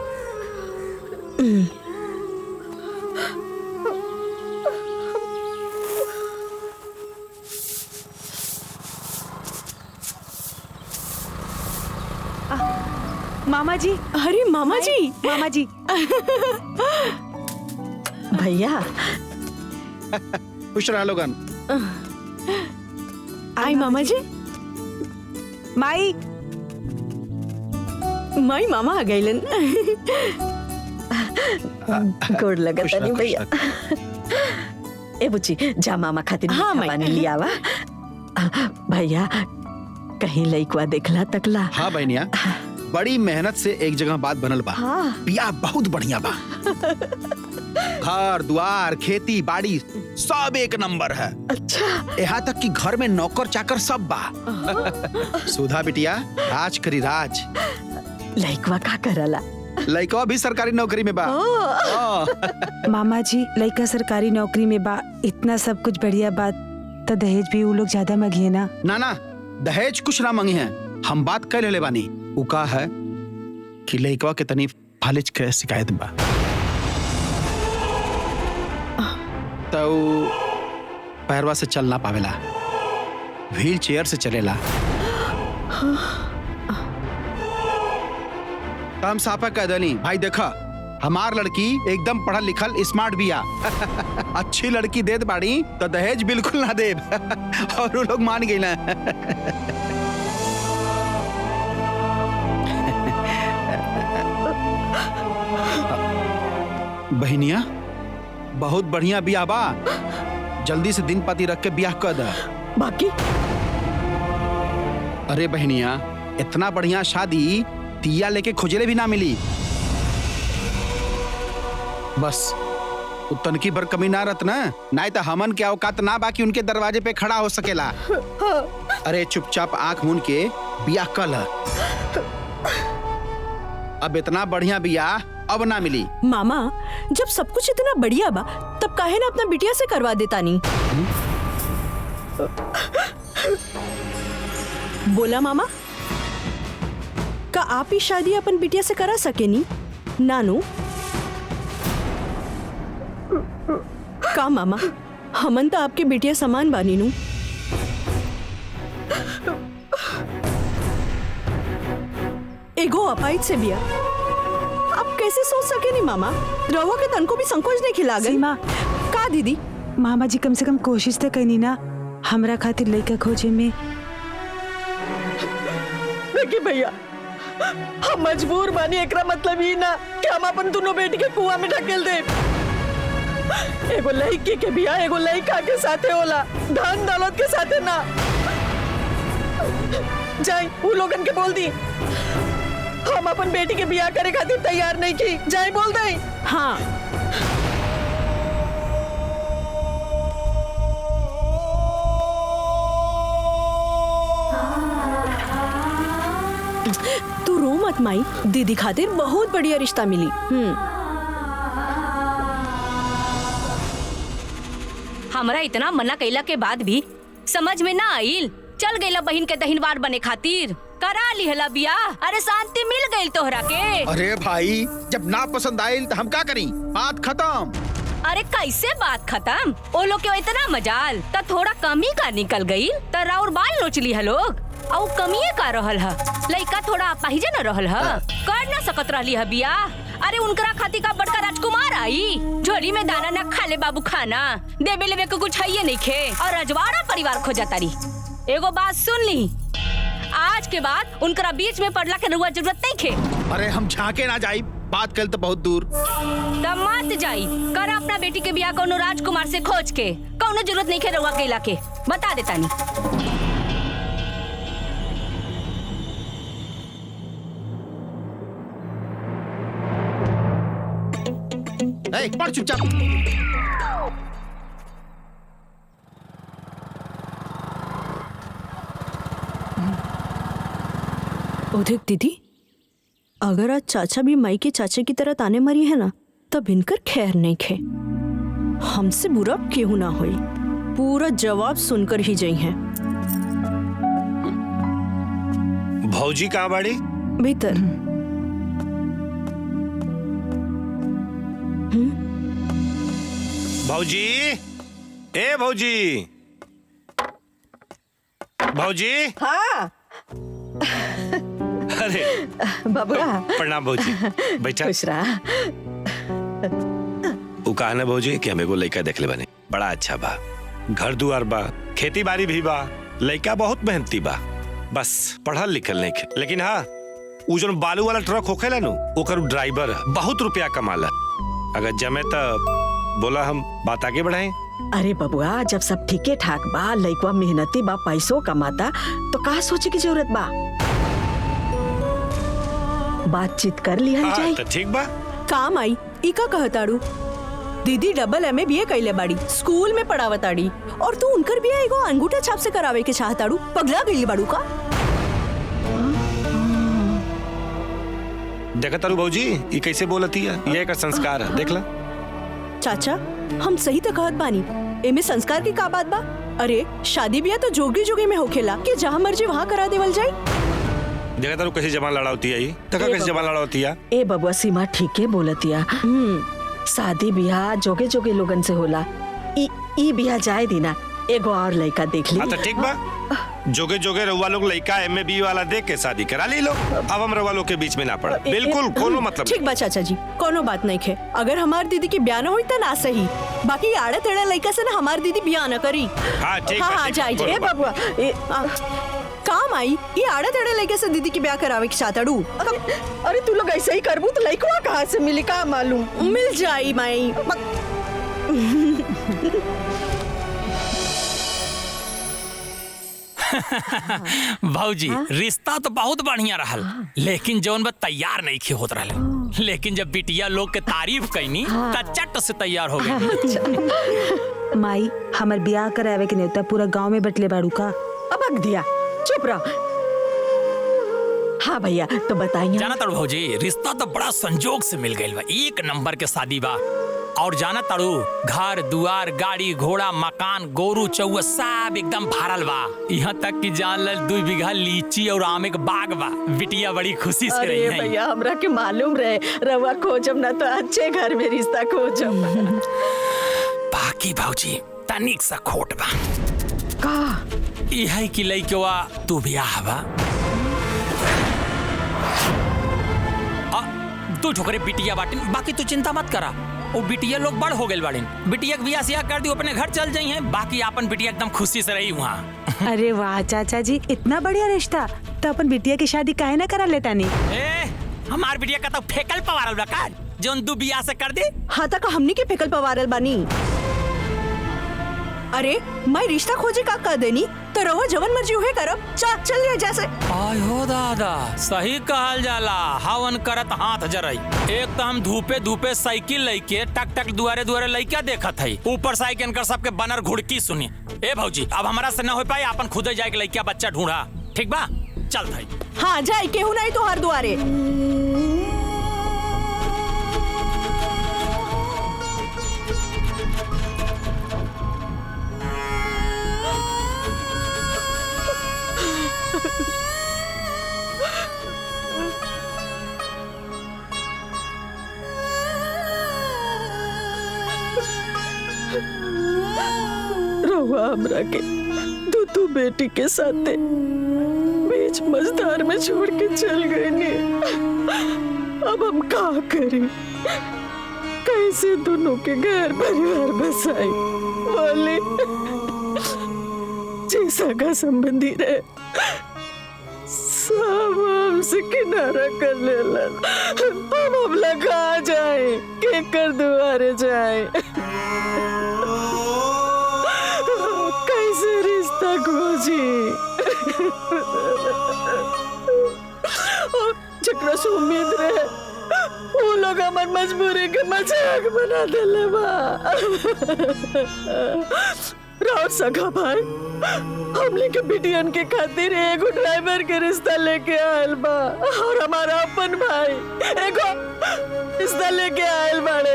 मामा जी। अरे मामा जी, मामा जी। भैया खुश रहा लोगन। आई मामा जी। माई माई मामा आ गइलन। गोड़ लगता नहीं भैया। ए बुच्ची जा मामा खातिर हाँ, मीठा पानी लिया वा। भैया कहीं लइकवा देखला तकला? हाँ बहनिया, बड़ी मेहनत से एक जगह बात बनल बा। हाँ। बियाह बहुत बढ़िया बा। घर द्वार खेती बाड़ी सब एक नंबर है। अच्छा यहाँ तक कि घर में नौकर चाकर सब बा। सुधा बिटिया राज करी राज। लइकवा का करला? लइकवा भी सरकारी नौकरी में बा। मामा जी लइका सरकारी नौकरी में बा, इतना सब कुछ बढ़िया बात, तो दहेज भी वो लोग ज्यादा मांगिए ना? ना ना दहेज कुछ ना मांगे हैं, हम बात कर ले बानी। उ का है कि लइकवा के तनी फालिज के शिकायत बा, तो पैरवा से चल ना पावेला, व्हील चेयर से चलेला। तो हम साफा कह दनी भाई देखा हमार लड़की एकदम पढ़ल लिखल स्मार्ट बिया। अच्छी लड़की देत बाड़ी तो दहेज बिल्कुल ना देब। और वो लोग मान गई ना। बहनिया बहुत बढ़िया बिया बा, जल्दी से दिन पाती रख के बियाह कर दे। बाकी अरे बहनिया इतना बढ़िया शादी दिया लेके खोजले भी ना मिली। बस तनकी भर कमी ना रहत ना, नहीं तो हमन के औकात ना बाकी उनके दरवाजे पे खड़ा हो सकेला। अरे चुपचाप आंख मूंद के बियाह कर ल। अब इतना बढ़िया बियाह अब ना मिली। मामा जब सब कुछ इतना बढ़िया बा तब काहे ना अपना बिटिया से करवा देता नहीं। बोला मामा, का आप ही शादी अपन बिटिया से करा सके नी? नानू का मामा, हमन तो आपके बिटिया समान बानी नू। एगो अपाइज से बिया आप कैसे सोच सके नी मामा? रहुआ के तन को भी संकोच नहीं खिला गई। सीमा, का दीदी? मामा जी कम से कम कोशिश तो करनी ना हमरा खातिर लड़का खोजे में। देखी भैया, हम मजबूर बानी, एकरा मतलब ही ना कि हम अपन दोनों बेटी के कुआं में ढकेल दे। एगो लड़की के बियाह एगो लड़का के साथे होला, धन दौलत के साथे ना। जाई वो लोगन के बोल दी हम अपन बेटी के बियाह करे खातिर तैयार नहीं की। जाई बोल दे। हाँ तू रो मत माई, दीदी खातिर बहुत बढ़िया रिश्ता मिली। हमरा इतना मना कैला के बाद भी समझ में ना आइल। चल गईला बहन के दहिनवार बने खातिर, करा लिहला बियाह। अरे शांति मिल गई तोहरा के। अरे भाई जब ना पसंद आयल तो हम का करी? बात खत्म। अरे कैसे बात खत्म? ओ लोग के इतना मजाल त थोड़ा कमी का निकल गई त राउर बाल नोच ली है लोग। और कमिए का रहल है, लइका थोड़ा अपाहिजे न रहल है, कर ना सकत रहली है बियाह। अरे उनकरा खातिर का बड़का राजकुमार आई, झोली में दाना न खा ले बाबू खाना, देवे लेवे को कुछ है नहीं खे, और रजवाड़ा परिवार खो जाता रही। एगो बात सुन ली, आज के बाद उनकरा बीच में पड़ला के रुआ जरूरत नहीं खे। अरे हम झांके ना जाई, बात कल तो बहुत दूर। तब मत जाई, कर अपना बेटी के बियाह कोनो राजकुमार से खोज के, कोनो जरूरत नहीं खे रुआ के इलाके, बता देता नहीं। पढ़ चुपचाप। देख दीदी, अगर आज चाचा भी माई के चाचे की तरह ताने मरी है ना, तब इनकर खैर नहीं खे। हमसे बुरा क्यों ना होई, पूरा जवाब सुनकर ही जाई हैं। भौजी कहाँ बाड़ी? भीतर। भौजी, ए भौजी, भौजी। हाँ अरे बाबूआ, प्रणाम भौजी, बैठा। खुश रहा। वो कहा ना भौजी कि हमें को लड़का देख ले बने, बड़ा अच्छा बा, घर दुआर बा, खेती बाड़ी भी बा, लड़का बहुत मेहनती बा, बस पढ़ल लिखल नहीं खे। लेकिन हाँ, वो जो बालू वाला ट्रक होखेला नु, ओकर ड्राइवर बहुत रुपया कमाला। अगर जमे तो बोला हम बात आगे बढ़ाएं। अरे बबुआ, जब सब ठीके ठाक बा, लइकवा मेहनती बा, पैसों कमाता, तो कहा सोचे की जरूरत बा? बातचीत कर लिया जाए तो ठीक बा। काम आई इका कहताड़ू, दीदी डबल एमए बीए कैले बाड़ी, स्कूल में पढ़ावताड़ी, और तू उनकर बिया एगो अंगूठा छाप से करावे के चाहताड़ू। पगला गई बाड़ू का? देखा तारू भौजी, ये कैसे बोलती है, ये एक संस्कार है, देख ला। चाचा, हम सही तो कहत बानी, एमे संस्कार की का बात बा? अरे शादी बिया तो जोगी जोगी में होखेला कि जहाँ मर्जी वहाँ करा देवल जाए। देखा तारू कैसे जबान लड़ावती है, ये देखा कैसे जबान लड़ावती है। ए बबुआ, सीमा ठीके बोलतिया। शादी बियाह जोगे जोगे लोगन से होला, ई बियाह जाए दीना, एगो और लड़का देख ली। हाँ तो ठीक बा, जोगे जोगे रउआ लोग लड़का एमए वाला देख के शादी करा ली लो। अब हम रउआ लोग के बीच में ना पड़ा, बिल्कुल कोनो मतलब। ठीक बा चाचा जी, कोनो बात नहीं खे। अगर हमार दीदी की ब्याह न हुई तो ना सही, बाकी आड़े तेड़े लड़का से ना हमार दीदी ब्याह न करी। हाँ ठीक हाँ, बा, हाँ ठीक जाए बा, जाए कोनो बबुआ। काम आई, ये आड़े तेड़े लड़के से दीदी की ब्याह करावे के चाहताड़ू। अरे तू लोग ऐसे ही करबू तो लड़कवा कहाँ से मिली, का मालूम? मिल जाई माई। भौजी, रिश्ता तो बहुत बढ़िया रहल, लेकिन जौन बा तैयार नहीं खे होत रहले। लेकिन जब बिटिया लोग के तारीफ कैनी त चट से तैयार हो गई। माई, हमर बियाह करावे के नेता पूरा गांव में बटले बाड़ू का? अब दिया, चुप रहो। हाँ भैया तो बताइए। जाना तारू भौजी, रिश्ता तो बड़ा संजोग से मिल गई बा, एक नंबर के शादी बा। और जाना तारू, घर दुआर गाड़ी घोड़ा मकान गोरू चौआ सब एकदम भरल बा। यहाँ तक कि जान ल 2 बीघा लीची और आम के बाग बा। बिटिया बड़ी खुशी से रही है। भैया हमरा के मालूम रहे रवा खोजम ना तो अच्छे घर में रिश्ता खोजम। बाकी भौजी तनिक सा खोट बा का यही कि लइकवा तू बियाह बा। 2 ठोकरे बिटिया बाटिन, बाकी तू चिंता मत करा। वो बिटिया लोग बड़ हो गए बाड़िन, बिटिया के बियाह सियाह कर दी, अपने घर चल जाई हैं। बाकी अपन बिटिया एकदम खुशी से रही वहाँ। अरे वाह चाचा जी, इतना बढ़िया रिश्ता, तो अपन बिटिया की शादी काहे ना करा लेता नहीं? हमार बिटिया का तो फेकल पवारल बा का जोन 2 बियाह से कर दे। हाँ तक हमनी के फेकल पवारल बानी। अरे मैं रिश्ता खोजे का कर देनी तो रवा जवन मर्जी हुए करब। चल रहे जैसे। आय हो दादा, सही कहल जाला, हवन करत हाथ जरई। एक तो हम धूपे साइकिल लेके टक टक दुआरे दुआरे लइका देखत हई, ऊपर साइकिल कर सबके बनर घुड़की सुनी। ए भौजी अब हमारा से न हो पाई, अपन खुदे जाए के लइका बच्चा ढूंढा, ठीक बा? चल भाई। हाँ जाए केहू नहीं तो हर दुआरे। रहुआ हमरा के दूधू बेटी के साथे बीच मझधार में छोड़ के चल गए ने। अब हम का करें? कैसे दोनों के घर परिवार बसाए? वाले जैसा का संबंधी रहे सब हमसे किनारा कर लेला। हम लगा जाए के कर दुआरे जाए, कैसे रिश्ता खोजी? जकरा से उम्मीद रहे वो लोग हमार मजबूरी के मजाक बना देले बा। राउत सखा भाई हमने के बिटियन के खातिर एगो ड्राइवर के रिश्ता लेके आयल बा, और हमारा अपन भाई एगो रिश्ता लेके आयल बाड़े।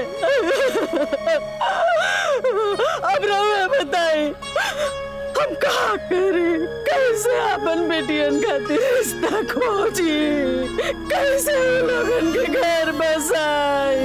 अब रहुए बताई हम का करें? कैसे अपन बेटियन खातिर रिश्ता खोजी? कैसे लोगन के घर बसाई?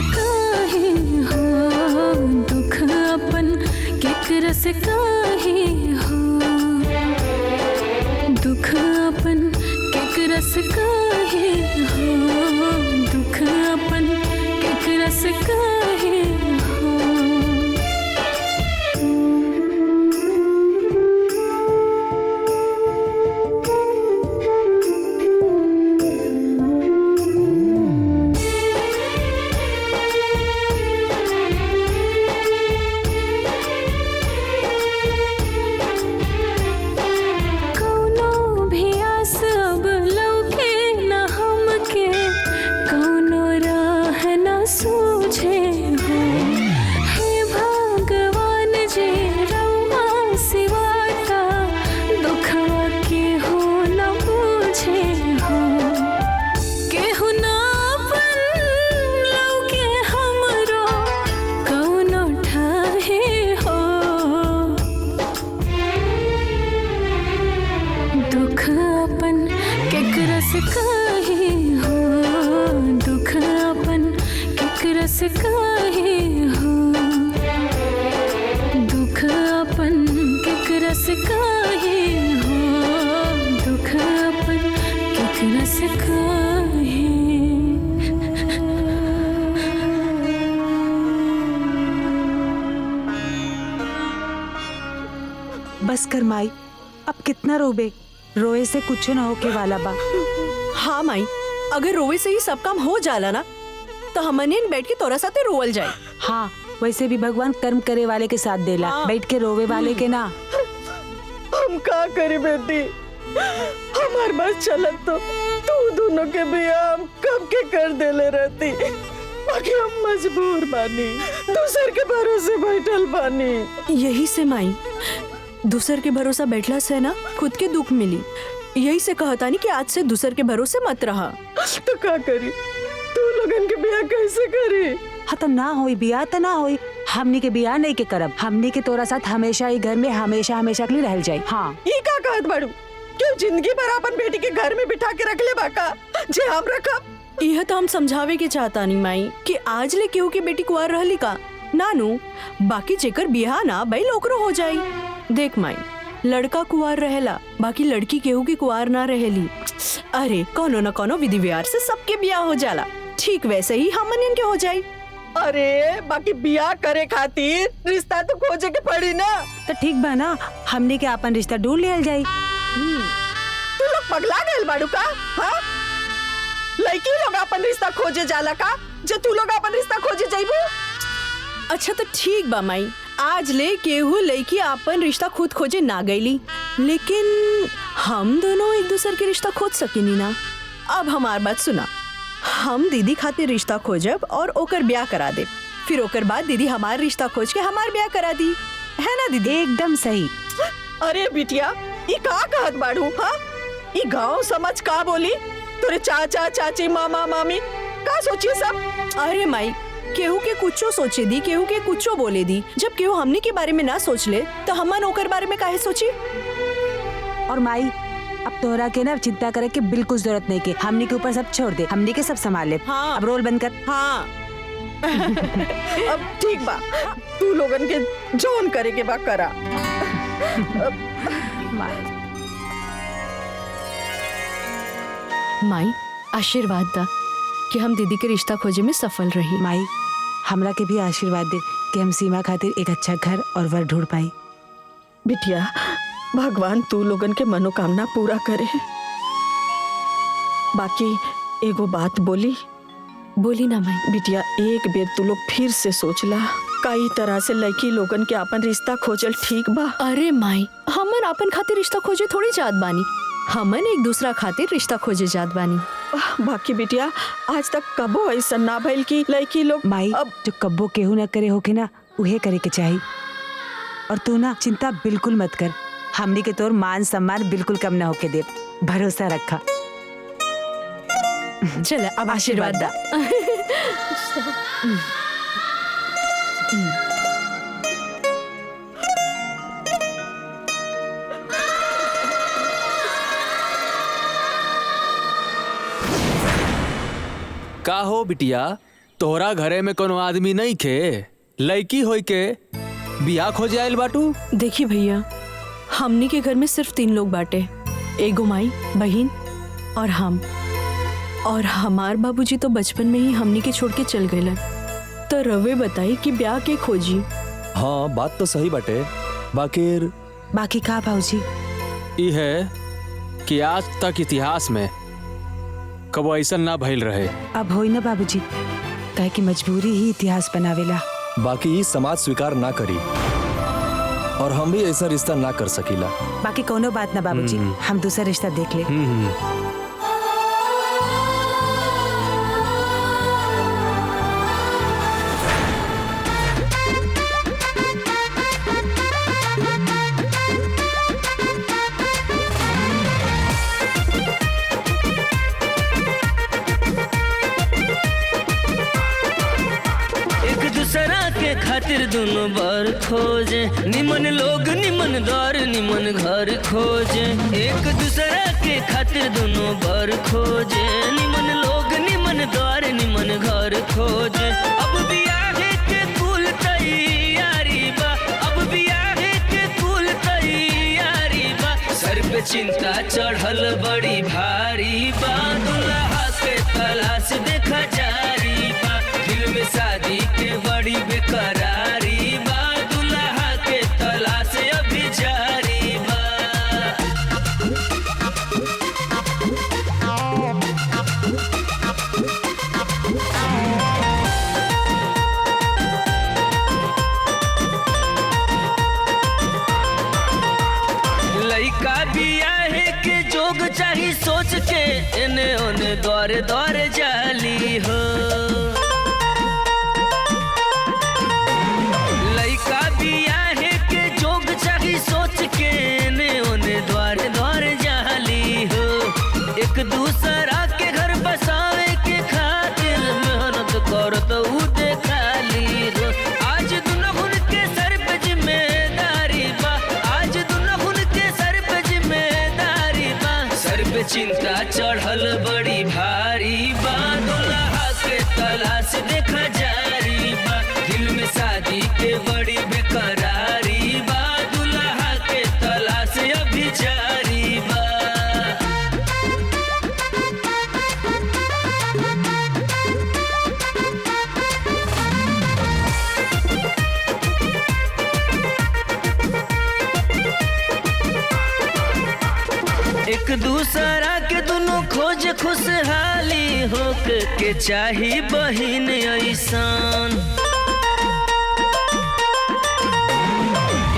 काहे हो दुख अपन केकरा से काहे हो दुख अपन केकरा से काहे हो दुख अपन केकरा से काहे हो बस कर माई, अब कितना रोबे? रोए से कुछ न होके वाला बा। हाँ माई, अगर रोवे से ही सब काम हो जाला ना तो हमने बैठ के तोरा साथे रोवल जाए। हाँ, वैसे भी भगवान कर्म करे वाले के साथ देला, बैठ के रोवे वाले के ना। हम का करी बेटी, हमार बस चलत तो तू दोनों के बिया हम कब के कर देले रहती, बाकी हम मजबूर बानी, दूसर के भरोसे बैठल बानी। यही से माई, दूसर के भरोसा बैठला से ना खुद के दुख मिली। यही से कहता नहीं कि आज से दूसर के भरोसे मत रहा। तो का करी, तू लोगन के बिया कैसे करी? हाँ तो ना होई बिया तो ना होई, हमनी के बिया नहीं के करब, हमनी के तोरा साथ हमेशा ही घर में हमेशा हमेशा के लिए रह जाए। हाँ ई का कहत बाड़ू, क्यों जिंदगी भर अपन बेटी के घर में बिठा के रख ले बाका जे हम रखब? यह तो हम समझावे के चाहता नहीं माई कि आज ले केहू की बेटी कुआर रहली का नानू, बाकी जेकर बियाह ना बैल ओकरो हो जाई। देख माई, लड़का कुआर रहेला, बाकी लड़की केहू की कुआर ना रहेली। अरे कोनो न कोनो विधि व्यवहार से सबके बियाह हो जाला, ठीक वैसे ही हमन इनके हो जाई। अरे बाकी बियाह करे खातिर रिश्ता तो खोजे के पड़ी ना। तो ठीक बा ना, हमनी के अपन रिश्ता ढूंढ लियल जाई। तू लोग पगला गए बाड़ू का? हाँ, लड़की लोग अपन रिश्ता खोजे जाला का, जो तू लोग अपन रिश्ता खोजे जाइबू? अच्छा तो ठीक बा माई, आज ले केहू लड़की अपन रिश्ता खुद खोजे ना गईली, लेकिन हम दोनों एक दूसरे के रिश्ता खोज सकेनी ना। अब हमार बात सुना, हम दीदी खातिर रिश्ता खोजब और ओकर ब्याह करा दे, फिर ओकर बाद दीदी हमार रिश्ता खोज के हमार ब्याह करा दी, है ना दीदी? एकदम सही। अरे बिटिया, ई का कहत बाड़ू? हाँ, ई गाँव समझ का बोली? तोरे चाचा चाची मामा मामी का सोचिए सब? अरे माई, केहू के कुछो सोचे दी, केहू के कुछो बोले दी, जब केहू हमनी के बारे में ना सोच ले तो हमन ओकर बारे में काहे सोची? और माई, अब तोहरा के ना चिंता करे के बिल्कुल जरूरत नहीं के, हमनी के ऊपर सब छोड़ दे, हमनी के सब संभाल ले। हाँ। अब रोल बंद कर। हाँ। अब ठीक बा, तू लोगन के जोन करे के बा करा। माई, आशीर्वाद दा कि हम दीदी के रिश्ता खोजे में सफल रही। माई, हमरा के भी आशीर्वाद दे कि हम सीमा खातिर एक अच्छा घर और वर ढूंढ पाई। बिटिया, भगवान तू लोगन के मनोकामना पूरा करे। बाकी एगो बात बोली? बोली ना माई। बिटिया, एक बेर तू लोग फिर से सोचला, कई तरह से लड़की लोगन के अपन रिश्ता खोजल ठीक बा? अरे माई, हमन अपन खातिर रिश्ता खोजे थोड़ी जात बानी, हमन एक दूसरा खातिर रिश्ता खोजे जात बानी। बाकी बिटिया, आज तक कबो ऐसा ना भइल कि लड़की लोग। माई, अब जो कब्बो केहू न करे होके ना, उहे करे के चाहिए। और तू ना चिंता बिल्कुल मत कर, हमनी के तोर मान सम्मान बिल्कुल कम ना होके दे, भरोसा रखा। चल अब आशीर्वाद दा। का हो बिटिया, तोहरा घरे में कोनो आदमी नहीं खे लड़की होई के बियाह खोजे आयल बाटू? देखिए भैया, हमनी के घर में सिर्फ 3 लोग बाटे, एगो माई, बहन और हम। और हमार बाबूजी तो बचपन में ही हमनी के छोड़ के चल गए। तो रवे बताई कि ब्याह के खोजी। हाँ बात तो सही बाटे, बाकी का बाबूजी? ई है कि आज तक इतिहास में कबो ऐसा ना भइल रहे। अब होई ना बाबूजी, काहे कि मजबूरी ही इतिहास बनावेला। बाकी ई समाज स्वीकार ना करी और हम भी ऐसा रिश्ता ना कर सकीला। बाकी कोनो बात ना बाबूजी, हम दूसरा रिश्ता देख ले। खातिर दोनों बार खोजे, निमन लोग निमन द्वार निमन घर खोजे। एक दूसरा के खातिर दोनों बार खोजे, निमन लोग निमन द्वार निमन घर खोजे। अब बियाहे के कुल तैयारी बा, अब बियाहे के कुल तैयारी बा। सर पे चिंता चढ़ल बड़ी भारी बा, दुल्हा के तलाश देखा जारी बा। दिल में शादी के बड़ी बेकरारी बा, दुल्हा के तलाश अभी जारी बा। लइका बियाहे के जोग चाही सोच के, एने ओने दौरे दौरे जाली हो। सोच के ने ओने द्वारे द्वारे जाली हो। एक दूसरा के घर बसावे के खातिर मेहनत करत उ देखाली हो। आज दुनहुन के सर पे जिम्मेदारी बा, आज दुनहुन के सर पे जिम्मेदारी बा। सर पे चिंता चढ़ल बड़ी भारी बा, दुल्हा के तलाश देखा जारी बा। दिल में शादी के बड़ी बेकरारी बा, अभी जारी बा। एक दूसरा के दोनों खोज खुशहाली हो के चाही बहिन ऐसान।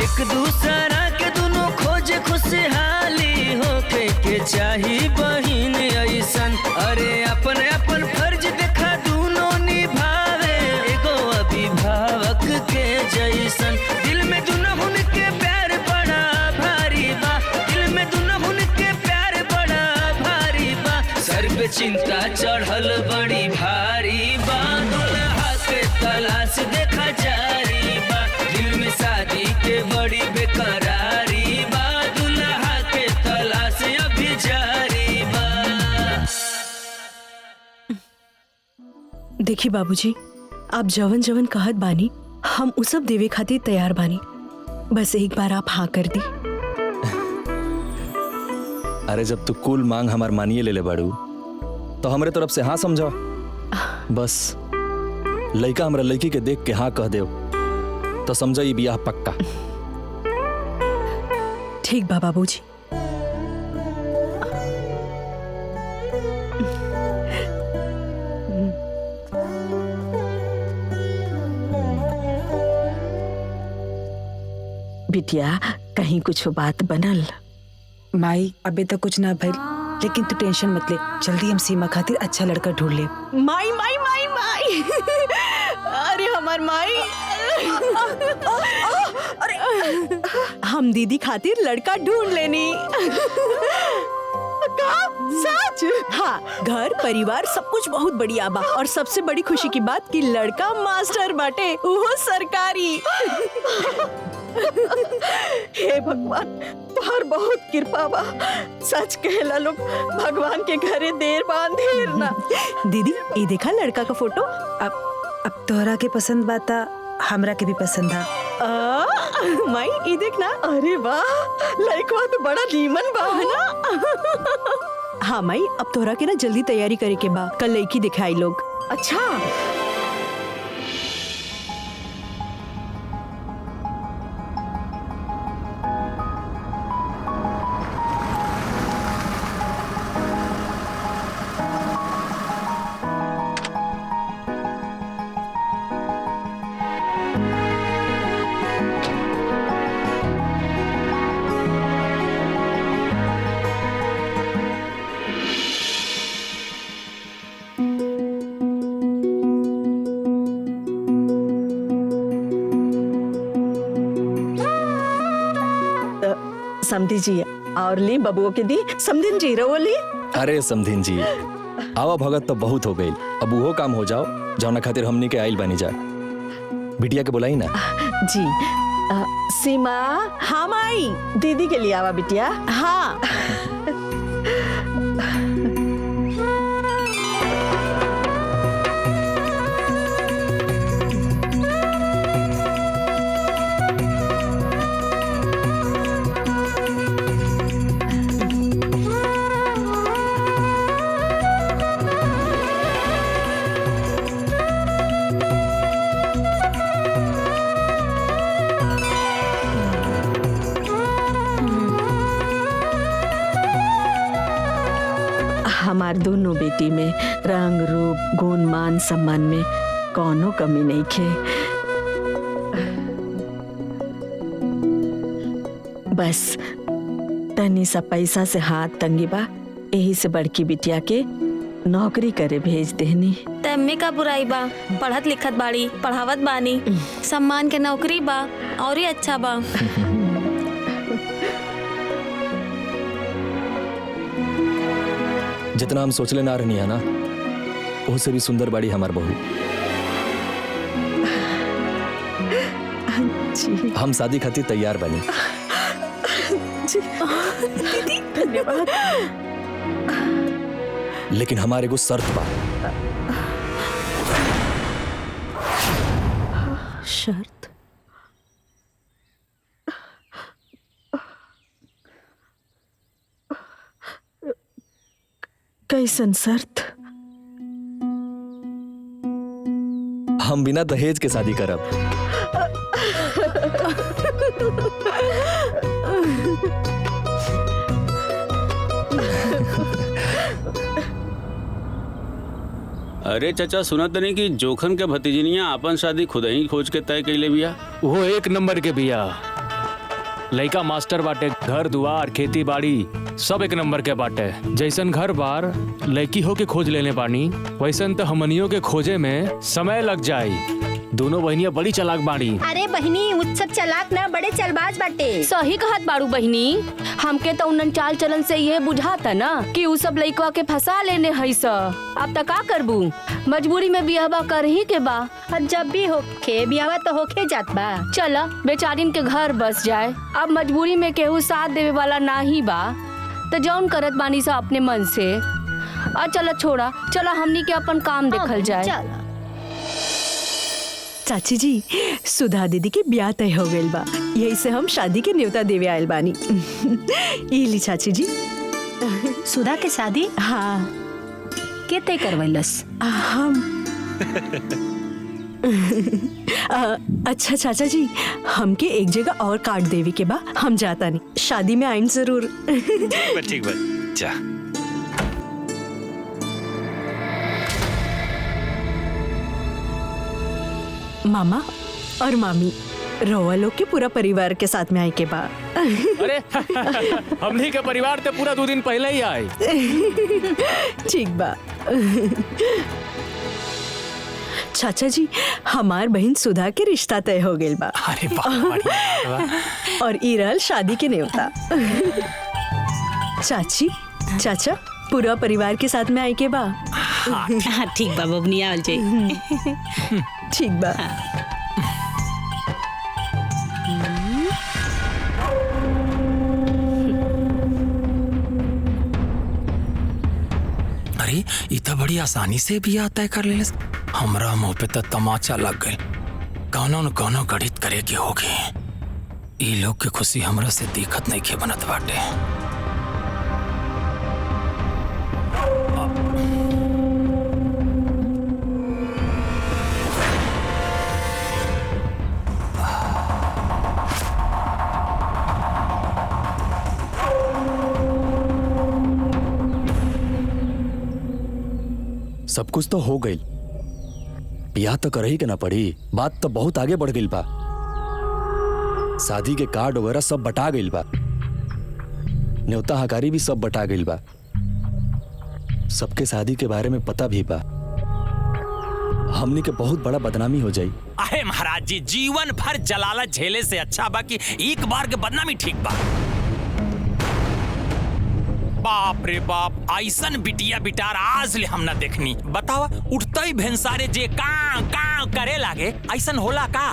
एक दूसरा के दोनों खोज खुशहाली हो के चाही बहिन ऐसन। अरे अपन अपन फर्ज देखा दोनों निभावे, एगो अभिभावक के जैसन। दिल में दुनहुन के प्यार बड़ा भारी बा, दिल में दुनहुन के प्यार बड़ा भारी बा। सर पे चिंता चढ़ल बड़ी भारी बा, दुल्हा के तलाश देखा जारी बा। दिल में शादी के बड़ी बेकरारी बा, दुल्हा के तलाश अभी जारी बा। देखी बाबूजी, आप जवन जवन कहत बानी हम उ सब देवे खातिर तैयार बानी, बस एक बार आप हाँ कर दी। अरे जब तू कुल मांग हमार मानिए ले बाड़ू तो हमरे तरफ से हाँ समझो। बस लड़का हमरा लड़की के देख के हाँ कह दे तो समझा ये बियाह पक्का। ठीक बा बाबूजी। बिटिया कहीं कुछ बात बनल? माई अबे तक कुछ ना भइल, लेकिन तू टेंशन मत ले, जल्दी हम सीमा खातिर अच्छा लड़का ढूंढ ले। माई माई माई माई अरे हमार माई अरे हम दीदी खातिर लड़का ढूंढ लेनी। सच? हाँ, घर परिवार सब कुछ बहुत बढ़िया बा और सबसे बड़ी खुशी की बात कि लड़का मास्टर बाटे, वो सरकारी। हे भगवान, तोहर बहुत कृपा बा। सच कहेला लोग भगवान के घरे देर बा अंधेर ना। दीदी ये देखा लड़का का फोटो। अब अब तोहरा के पसंद बाता हमरा के भी पसंद था। माई ई देख ना। अरे वाह, लड़कवा तो बड़ा नीमन बा है ना। हाँ माई, अब तोहरा के ना जल्दी तैयारी करे के बा, कल लड़की दिखाई लोग। अच्छा, समधी जी और ली बबुओ के दी। समधिन जी रहो ली। अरे समधिन जी, आवा भगत तो बहुत हो गई, अब वो काम हो जाओ जौना खातिर हमनी के आइल बनी जा। बिटिया के बुलाई ना। जी सीमा। हाँ माई। दीदी के लिए आवा बिटिया। हाँ। हमार दोनों बेटी में रंग रूप गुण मान सम्मान में कौनो कमी नहीं खे। बस तनी सा पैसा से हाथ तंगी बा, यही से बड़की बिटिया के नौकरी करे भेज देनी। तम्मे का बुराई बा, पढ़त लिखत बाड़ी, पढ़ावत बानी, सम्मान के नौकरी बा और ही अच्छा बा। जितना हम सोचले ना रहनी है ना, उससे भी सुंदर बाड़ी हमार बहू। हम शादी खातिर तैयार बनी। दीदी धन्यवाद। लेकिन हमारे को शर्त बा। शर्त? कैसन शर्त? हम बिना दहेज के शादी करब। अरे चाचा, सुनत नहीं कि जोखन के भतीजनिया अपन शादी खुद ही खोज के तय कैले बिया। वो एक नंबर के बिया, लइका मास्टर बाटे, घर दुआर खेती बाड़ी सब एक नंबर के बाटे। जैसन घर बार लड़की हो के खोज लेने बानी, वैसन तो हमनियों के खोजे में समय लग जाई। दोनों बहनियां बड़ी चालाक बाड़ी। अरे बहिनी, उत्सव चालाक ना बड़े चलबाज बाटे। सही कहत बाड़ू बहिनी, हमके तो उन्नन चाल चलन से ये बुझाता ना कि उ सब लइकवा के फंसा लेने है स। अब तक का करबू, मजबूरी में बियाहवा कर ही के बा। जब भी होखे बियाहवा तो होखे जात बा। चला बेचारिन के घर बस जाए, अब मजबूरी में केहू साथ देवे वाला ना ही बा, तो जौन करत बानी सा अपने मन से। और चला छोड़ा, चला हमनी के अपन काम देखल जाए। चाची जी, सुधा दीदी के ब्याह तय हो गइल बा, यही से हम शादी के न्योता देवे आयल बानी। ई ली चाची जी। सुधा के शादी? हाँ। के तय करवैलस? हम अच्छा चाचा जी, हमके एक जगह और काट देवी के बा, हम जाता नहीं, शादी में आइन जरूर। ठीक बा, जा। मामा और मामी, रोवा लोग के पूरा परिवार के साथ में आए के बा। अरे हमनी के परिवार ते पूरा 2 दिन पहले ही आए। ठीक बा। चाचा जी, हमार बहन सुधा के रिश्ता तय हो गइल बा। अरे वाह। और ई रहल शादी के न्योता। चाची, चाचा, पूरा परिवार के साथ में आए के बा। हाँ ठीक बा बबनिया, आल जाई। ठीक बा। अरे इतना बड़ी आसानी से भी आता है कर ले। हमरा मुंह पे तो तमाचा लग गए। कौनो न कौनो गणित करे के होगी। ई लोग के खुशी हमरा से दिक्कत नहीं के बनत बाटे। सब कुछ तो हो गई, ब्याह तो करही के ना पड़ी। बात तो बहुत आगे बढ़ गई बा। शादी के कार्ड वगैरह सब बटा गई बा, न्योता हकारी भी सब बटा गई बा, सबके शादी के बारे में पता भी बा। हमने के बहुत बड़ा बदनामी हो जाई। अरे महाराज जी, जीवन भर जलालत झेले से अच्छा बा कि एक बार के बदनामी ठीक बा। बाप रे बाप, ऐसन बिटिया बिटार आज ले हम ना देखनी। बतावा, उठते ही भेंसारे जे कां कां करे लागे, ऐसन होला का?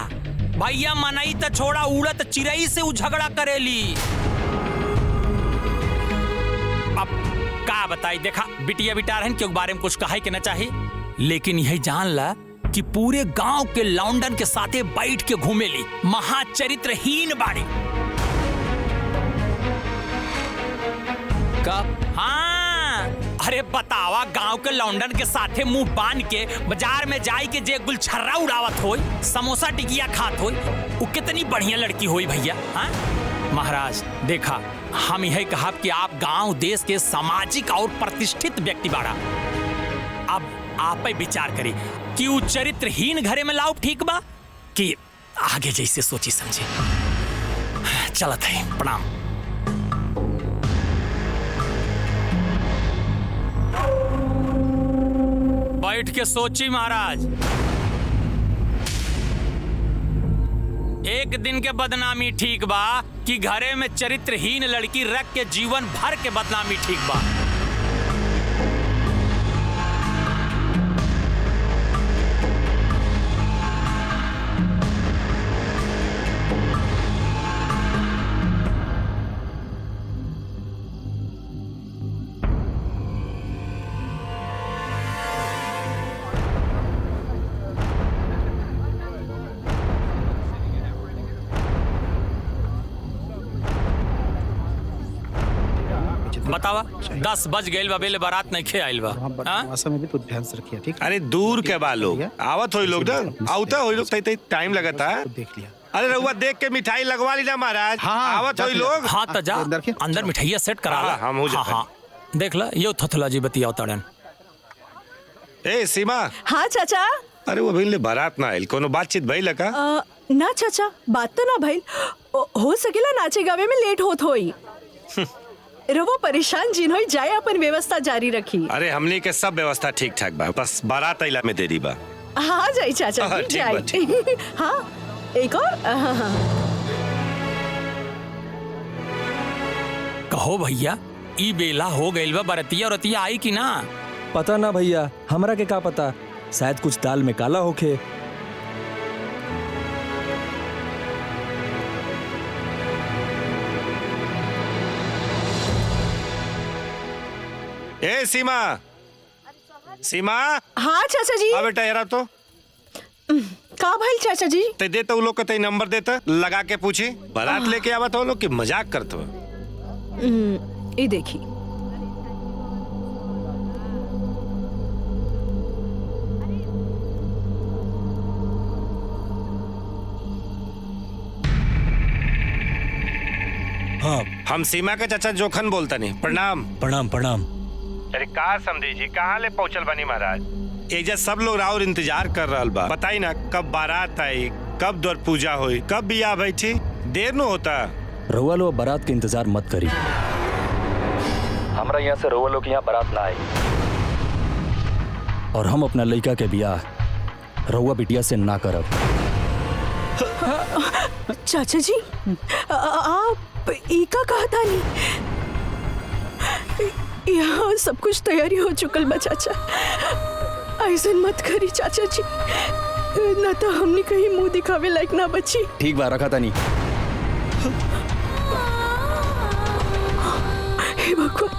भैया मनाई तो छोड़ा, उड़त चिड़ई से उ झगड़ा करेली। अब का बताई, देखा बिटिया बिटार हन के बारे में कुछ कहे के ना चाहिए, लेकिन यही जान ला कि पूरे गांव के लौंडन के साथे बैठ के घूमेली, महाचरित्रहीन बाड़ी। का? हाँ, अरे बतावा, गांव के लौंडन के साथे मुंह बांध के बाजार में जाई के जे गुलछर्रा उड़ावत होई, समोसा टिकिया खात होई, वो कितनी बढ़िया लड़की होई भैया। हाँ महाराज, देखा हम यही कहा कि आप गांव देश के सामाजिक और प्रतिष्ठित व्यक्ति बाड़ा। अब आप ही विचार करी कि वो चरित्रहीन घरे में लाओ ठीक बा कि आगे जैसे सोची समझे। चलत है, प्रणाम। बैठ के सोची महाराज, एक दिन के बदनामी ठीक बा कि घरे में चरित्रहीन लड़की रख के जीवन भर के बदनामी ठीक बा? बतावा, 10 बज गए बा, बेले बारात नहीं खे आइल बा। में भी तो ध्यान से रखिए, ठीक? अरे दूर के बा लोग, आवत होई लोग ना, आवता होई लोग, तई टाइम लगता है। देख लिया। अरे रउआ देख के मिठाई लगवा ली ना महाराज। हाँ, आवत होई लोग। हाँ तो जा अंदर मिठाइया सेट करा ला। हम हो जाते। हाँ, देख ला, यो थथला जी बतियाओ तड़न। ए सीमा। हाँ चाचा। अरे वो भइल बारात ना आइल, कोनो बातचीत भइल का? ना चाचा, बात तो ना भइल। हो सकेला नाचे गावे में लेट होत होई। रवो परेशान जिन होई जाए, अपन व्यवस्था जारी रखी। अरे हमनी के सब व्यवस्था ठीक ठाक बा, बस बारात आइला में देरी बा। हाँ जाई चाचा हाँ, जी, ठीक बा, जाई। हाँ एक और। कहो भैया, ई बेला हो गइल बा, बरतिया रतिया आई कि ना? पता ना भैया, हमरा के का पता, शायद कुछ दाल में काला होखे। ए सीमा, सीमा। हाँ चाचा जी। बेटा यारा तो का भाई चाचा जी? ते देता लोग का नंबर देता, लगा के पूछी बारात लेके आवत हो लोग कि मजाक करते हो? ये देखी। हाँ, हम सीमा के चाचा जोखन बोलता नहीं। प्रणाम। प्रणाम प्रणाम। अरे का समझी जी, कहाँ ले पहुँचल बनी महाराज? एजा सब लोग राउर इंतजार कर रहा बा। बताई ना कब बारात आई, कब द्वार पूजा हुई, कब बियाह बैठी? देर न होता। रउआ लोग बारात के इंतजार मत करी, हमरा यहाँ से रउआ लोग यहाँ बारात ना आई, और हम अपना लड़का के बियाह रउआ बिटिया से ना करब। चाचा जी, आप एका कहा था नहीं, यहाँ सब कुछ तैयारी हो चुकल बा चाचा। ऐसा मत करी चाचा जी, ना तो हमने कहीं मुंह दिखावे लायक ना बची। ठीक बा, रखा था नहीं। हे भगवान।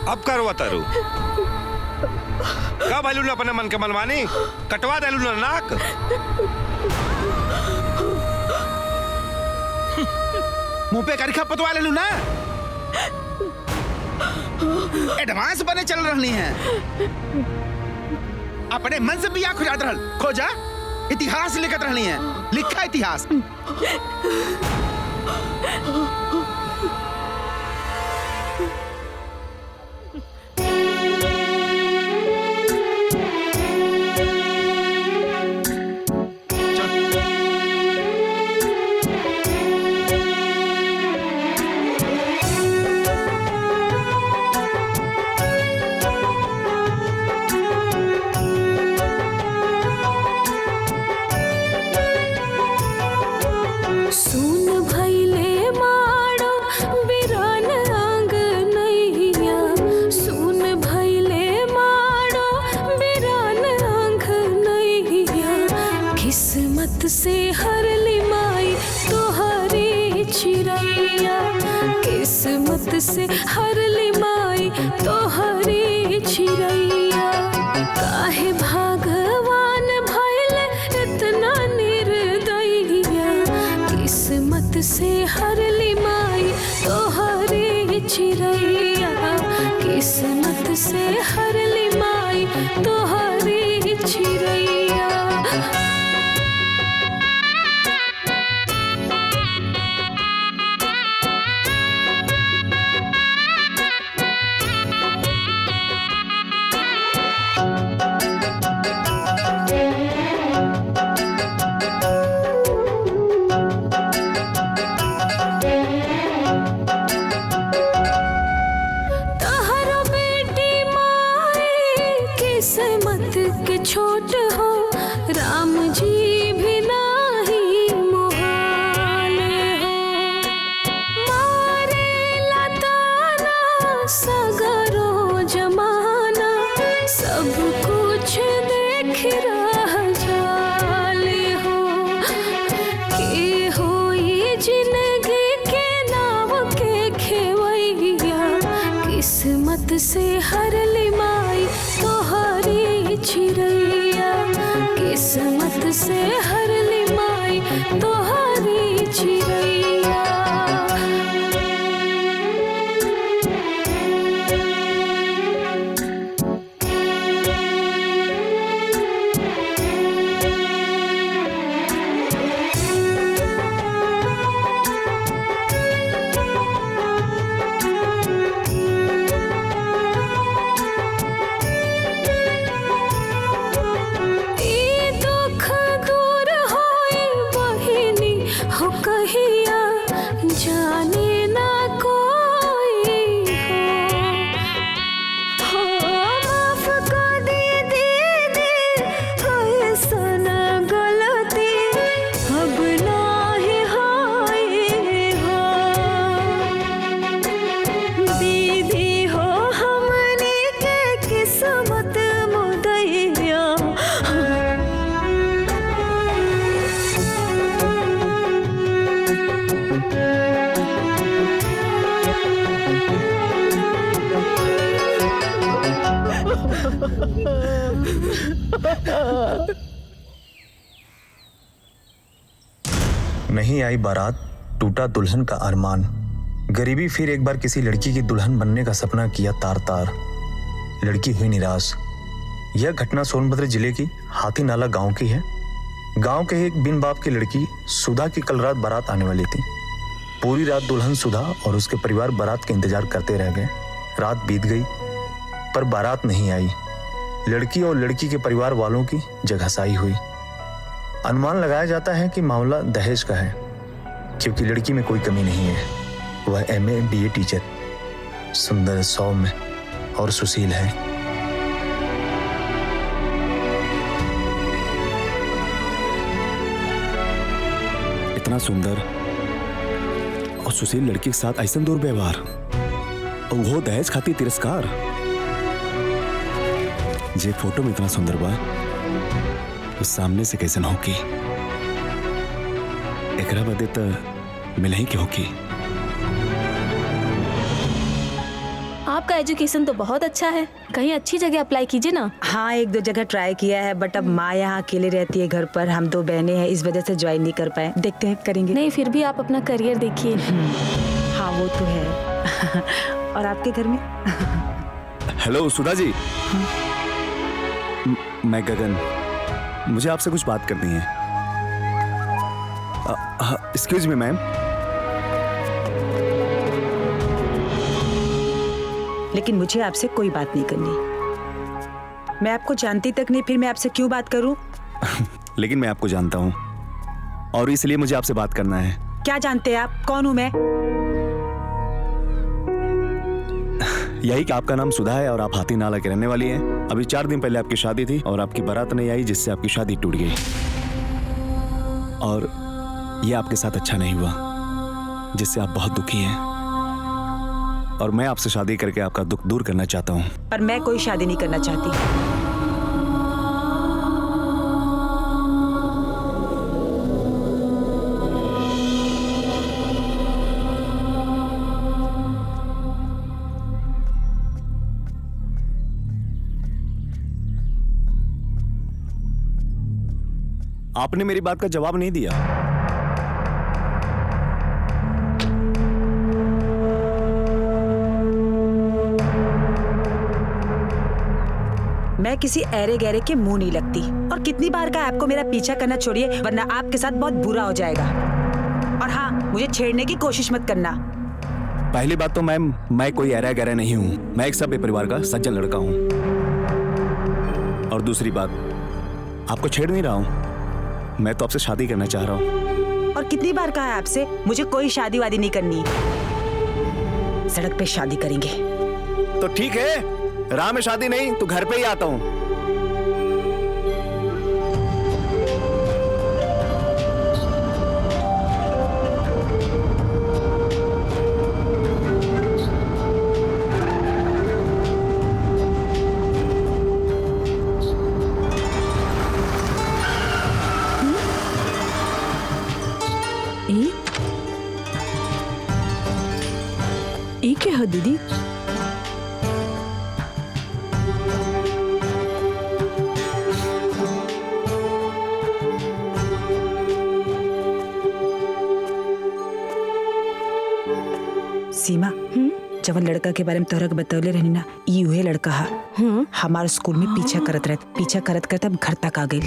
अब करवा तारू का भालू ना अपने मन के मनमानी कटवा देलू ना नाक। मुंह पे करखा पतवा ले लू ना। एडवांस बने चल रही हैं। अपने मन से बिया खुजात रहल खोजा इतिहास लिखत रहनी है। लिखा इतिहास। से हर लिमाई तोहरी चिरैया, किस्मत से हर लिमाई तोहरी चिरैया। काहे भगवान भइल इतना निर्दयिया, किस्मत से हर लिमाई तोहरी चिरैया, किस्मत से हर लिमाई तोहरी चिरैया। किस्मत के छोट हो राम जी भी नाही मोहाल हो, मारे लताना सगरो जमाना सब कुछ देख रह जाले हो। के होई जिंदगी के नाव के खेवैया, किस्मत से हर लिमाई तोहरी चिरैया, किस्मत से हर लिमाई तोहरी चिरैया। कहिया जाने ना कोई हो, माफ कर दीदी ऐसन गलती अब नाही होई हो। दीदी हो हमनी के किस्मत मुदैया, नहीं आई बारात, टूटा दुल्हन का अरमान। गरीबी फिर एक बार किसी लड़की की दुल्हन बनने का सपना किया तार तार। लड़की हुई निराश। यह घटना सोनभद्र जिले की हाथी नाला गांव की है। गांव के एक बिन बाप की लड़की सुधा की कल रात बारात आने वाली थी। पूरी रात दुल्हन सुधा और उसके परिवार बारात के इंतजार करते रह गए। रात बीत गई पर बारात नहीं आई। लड़की और लड़की के परिवार वालों की जगहसाई हुई। अनुमान लगाया जाता है कि मामला दहेज का है, क्योंकि लड़की में कोई कमी नहीं है। वह MA BA टीचर, सुंदर, सौम्य और सुशील है। इतना सुंदर और सुशील लड़की के साथ ऐसा दुर्व्यवहार और वो दहेज खाती तिरस्कार। जे फोटो में इतना सुंदर बा उस सामने से कैसे न होकी। एकरा बदे तो मिल ही के होकी। आप आपका एजुकेशन तो बहुत अच्छा है, कहीं अच्छी जगह अप्लाई कीजिए ना। हाँ, 1-2 जगह ट्राई किया है, बट अब माँ यहाँ अकेले रहती है घर पर, हम 2 बहनें हैं, इस वजह से ज्वाइन नहीं कर पाए। देखते हैं, करेंगे। नहीं, फिर भी आप अपना करियर देखिए। हाँ, वो तो है। और आपके घर में? हेलो सुधा जी। मैं गगन, मुझे आपसे कुछ बात करनी है। Excuse me ma'am. लेकिन मुझे आपसे कोई बात नहीं करनी। मैं आपको जानती तक नहीं, फिर मैं आपसे क्यों बात करूं? लेकिन मैं आपको जानता हूँ और इसलिए मुझे आपसे बात करना है। क्या जानते हैं आप? कौन हूं मैं? यही कि आपका नाम सुधा है और आप हाथी नाला के रहने वाली हैं। अभी 4 दिन पहले आपकी शादी थी और आपकी बारात नहीं आई, जिससे आपकी शादी टूट गई। और ये आपके साथ अच्छा नहीं हुआ, जिससे आप बहुत दुखी हैं। और मैं आपसे शादी करके आपका दुख दूर करना चाहता हूँ। पर मैं कोई शादी नहीं करना चाहती। आपने मेरी बात का जवाब नहीं दिया। मैं किसी ऐरे गहरे के मुंह नहीं लगती। और कितनी बार कहा आपको मेरा पीछा करना छोड़िए, वरना आपके साथ बहुत बुरा हो जाएगा। और हाँ, मुझे छेड़ने की कोशिश मत करना। पहली बात तो मैम, मैं कोई ऐरा गहरा नहीं हूँ। मैं एक सभ्य परिवार का सज्जन लड़का हूँ। और दूसरी बात, आपको छेड़ नहीं रहा हूँ, मैं तो आपसे शादी करना चाह रहा हूँ। और कितनी बार कहा है आपसे, मुझे कोई शादी वादी नहीं करनी। सड़क पे शादी करेंगे। तो ठीक है, राह में शादी नहीं तो घर पे ही आता हूँ। ये क्या है दीदी? सीमा, जवन लड़का के बारे में तोहरा के बतौले रहनी ना, ई उहे लड़का हा। हमारे स्कूल में पीछा करत करत अब घर तक आ गई।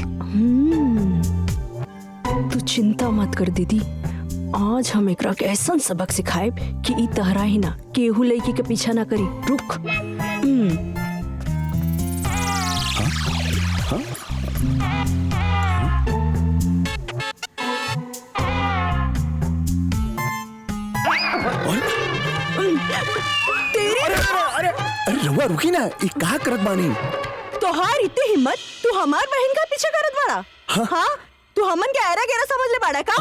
तू चिंता मत कर दीदी, आज हम एकरा के ऐसा सबक सिखाए कि ई तहरा ही ना केहू लड़की के पीछा ना करी। रुक। अरे रहुआ रुकी ना, ये कहा करत बानी? तोहार इतनी हिम्मत, तू हमार बहन का पीछा करत बाड़ा? हाँ? तू हमन के ऐरा गैरा समझ ले बाड़ा का?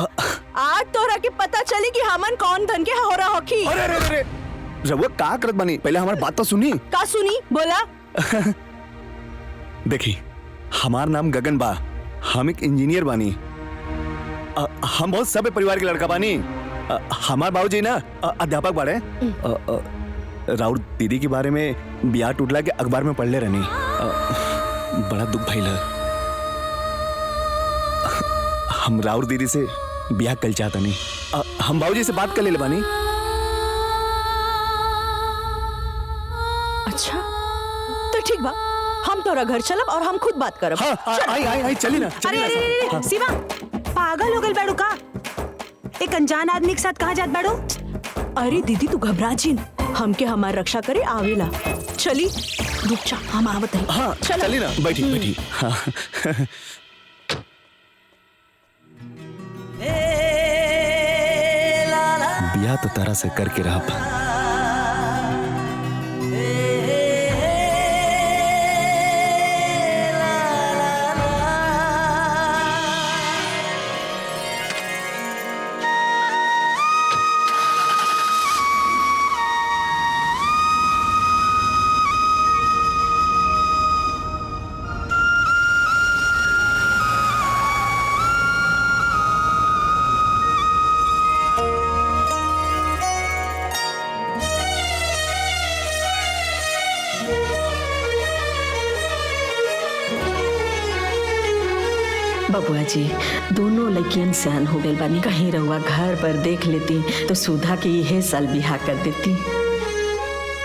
आज तोहरा के पता चली कि हमन कौन धन के हो रहा होखी। अरे रहुआ कहा करत बानी? पहले हमारी बात तो सुनी। का सुनी? बोला। देखी, हमार नाम गगन बा, हम एक इंजीनियर बानी। हम बहुत सभ्य परिवार के लड़का बानी। हमार बाबूजी ना अध्यापक बाड़े। राउर दीदी के बारे में ब्याह टूटला के अखबार में पढ़ले रहनी। बड़ा दुख भइल है। हम राउर दीदी से ब्याह कल चाहता नहीं। हम बाबूजी से बात कर ले बानी। अच्छा तो ठीक बा, हम तोरा घर चलब और हम खुद बात करब। हाँ, आई चली ना। अरे शिवा, पागल हो गई बैठो का? एक अनजान आदमी के साथ कहाँ जात बैठो? अरे दीदी तू घबरा जिन, हमके हमार रक्षा करे आवेला। चली, रुक जा, हम आवत हैं। हाँ चली ना, बैठी। हाँ। ब्याह तो तरह से करके रहा। बुआ जी, दोनों लड़कियन सयान हो गए बानी। कहीं रहुआ घर पर देख लेती तो सुधा के यह साल बिहा कर देती।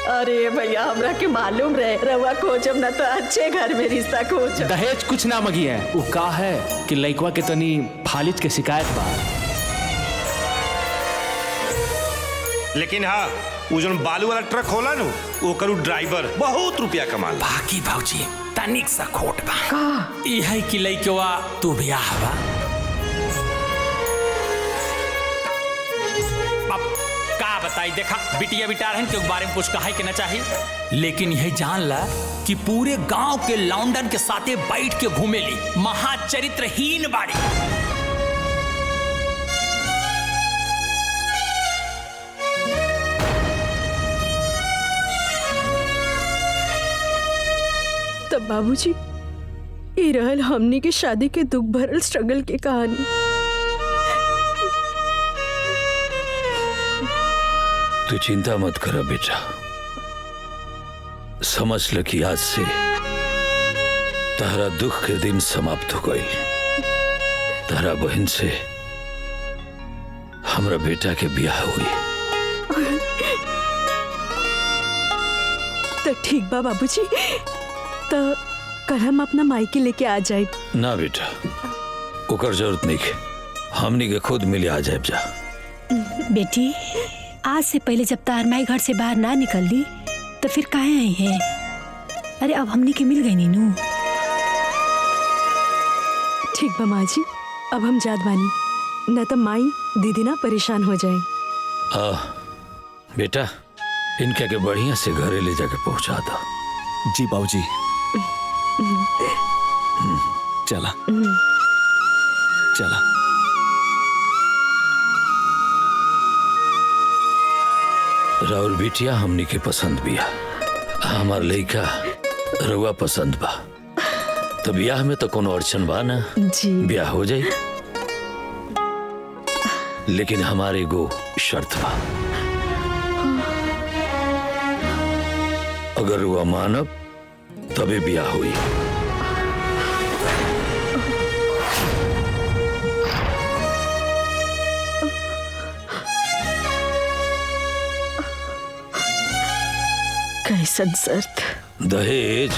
अरे भैया, हमरा के मालूम रहे रहुआ खोजब ना तो अच्छे घर में रिश्ता खोजब। दहेज कुछ ना मगी है, वो का है कि लइकवा के तनी फालिज के शिकायत बा। लेकिन हाँ, वो जो बालू वाला ट्रक होला नु, वो करू ड्राइवर बहुत रुपया कमाल। बाकी भाऊजी तनिक सा खोट बा का यही कि लइकवा तू बियाह बा। अब का बताई, देखा बिटिया बिटा रहन के बारे में कुछ कहा के ना चाहिए, लेकिन यही जान ला कि पूरे गांव के लौंडन के साथे बैठ के घूमेली, महाचरित्रहीन बाड़ी। तब बाबूजी, ये रहल हमनी के शादी के दुख भरल स्ट्रगल के कहानी। तू चिंता मत कर बेटा, समझ ल कि आज से तारा दुख के दिन समाप्त हो गई। तारा बहन से हमरा बेटा के ब्याह हुई। तो ठीक बा बाबूजी, तो कल हम अपना मायके लेके आ जाए। ना बेटा, ओकर जरूरत नहीं है, हमनी के खुद मिले आ जाए जा। बेटी, आज से पहले जब तार माई घर से बाहर ना निकल ली तो फिर काहे आई है? अरे अब हमनी के मिल गई नीनू। ठीक बा माँ जी, अब हम जात बानी, न तो माई दीदी ना परेशान हो जाए। बेटा, इनके के बढ़िया से घरे ले जाके पहुंचा दो। जी बाबूजी। चला चला। राहुल बिटिया हमनी के पसंद बिया, हमार लइका रउआ पसंद बा, तो ब्याह में तो कोनो अड़चन बा ना जी, ब्याह हो जाई। लेकिन हमारे गो शर्त बा, अगर रउआ मानब तबे ब्याह हुई। कैसन शर्त? दहेज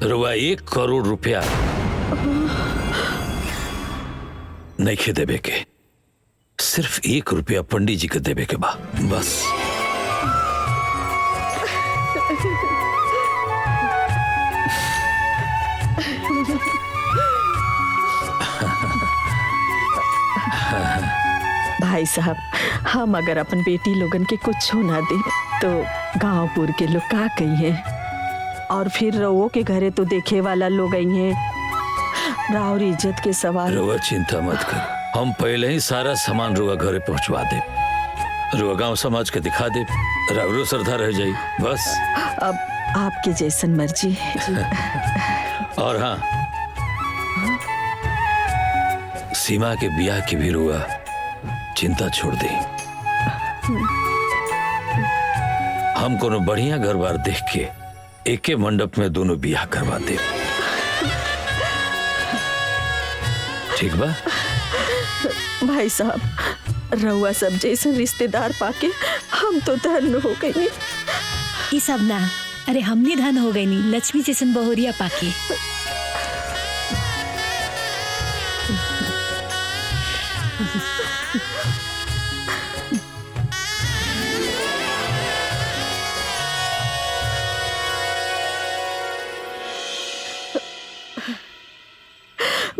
रुआ 1 करोड़ रुपया नहीं खे देवे के, सिर्फ 1 रुपया पंडित जी के देवे के बा, बस। भाई साहब, हम अगर अपन बेटी लोगन के कुछ ना दे तो गांवपुर के लोग का कही हैं, और फिर रवो के घरे तो देखे वाला लोग आई हैं। राउर इज्जत के सवाल। रुआ चिंता मत कर, हम पहले ही सारा सामान रुआ घरे पहुंचवा दे, रुआ गांव समाज के दिखा दे, राउरो श्रद्धा रह जाई, बस। अब आपके जैसन मर्जी। और हाँ, सीमा के ब्याह की भी रुआ चिंता छोड़ दे, हम कोनो बढ़िया घर बार देख के एके मंडप में दोनों ब्याह करवा दे, ठीक बा? भाई साहब, रउआ सब जैसे रिश्तेदार पाके हम तो धन्य हो गई। ये सब ना, अरे हमनी धन हो गई नी लक्ष्मी जैसन बहुरिया पाके।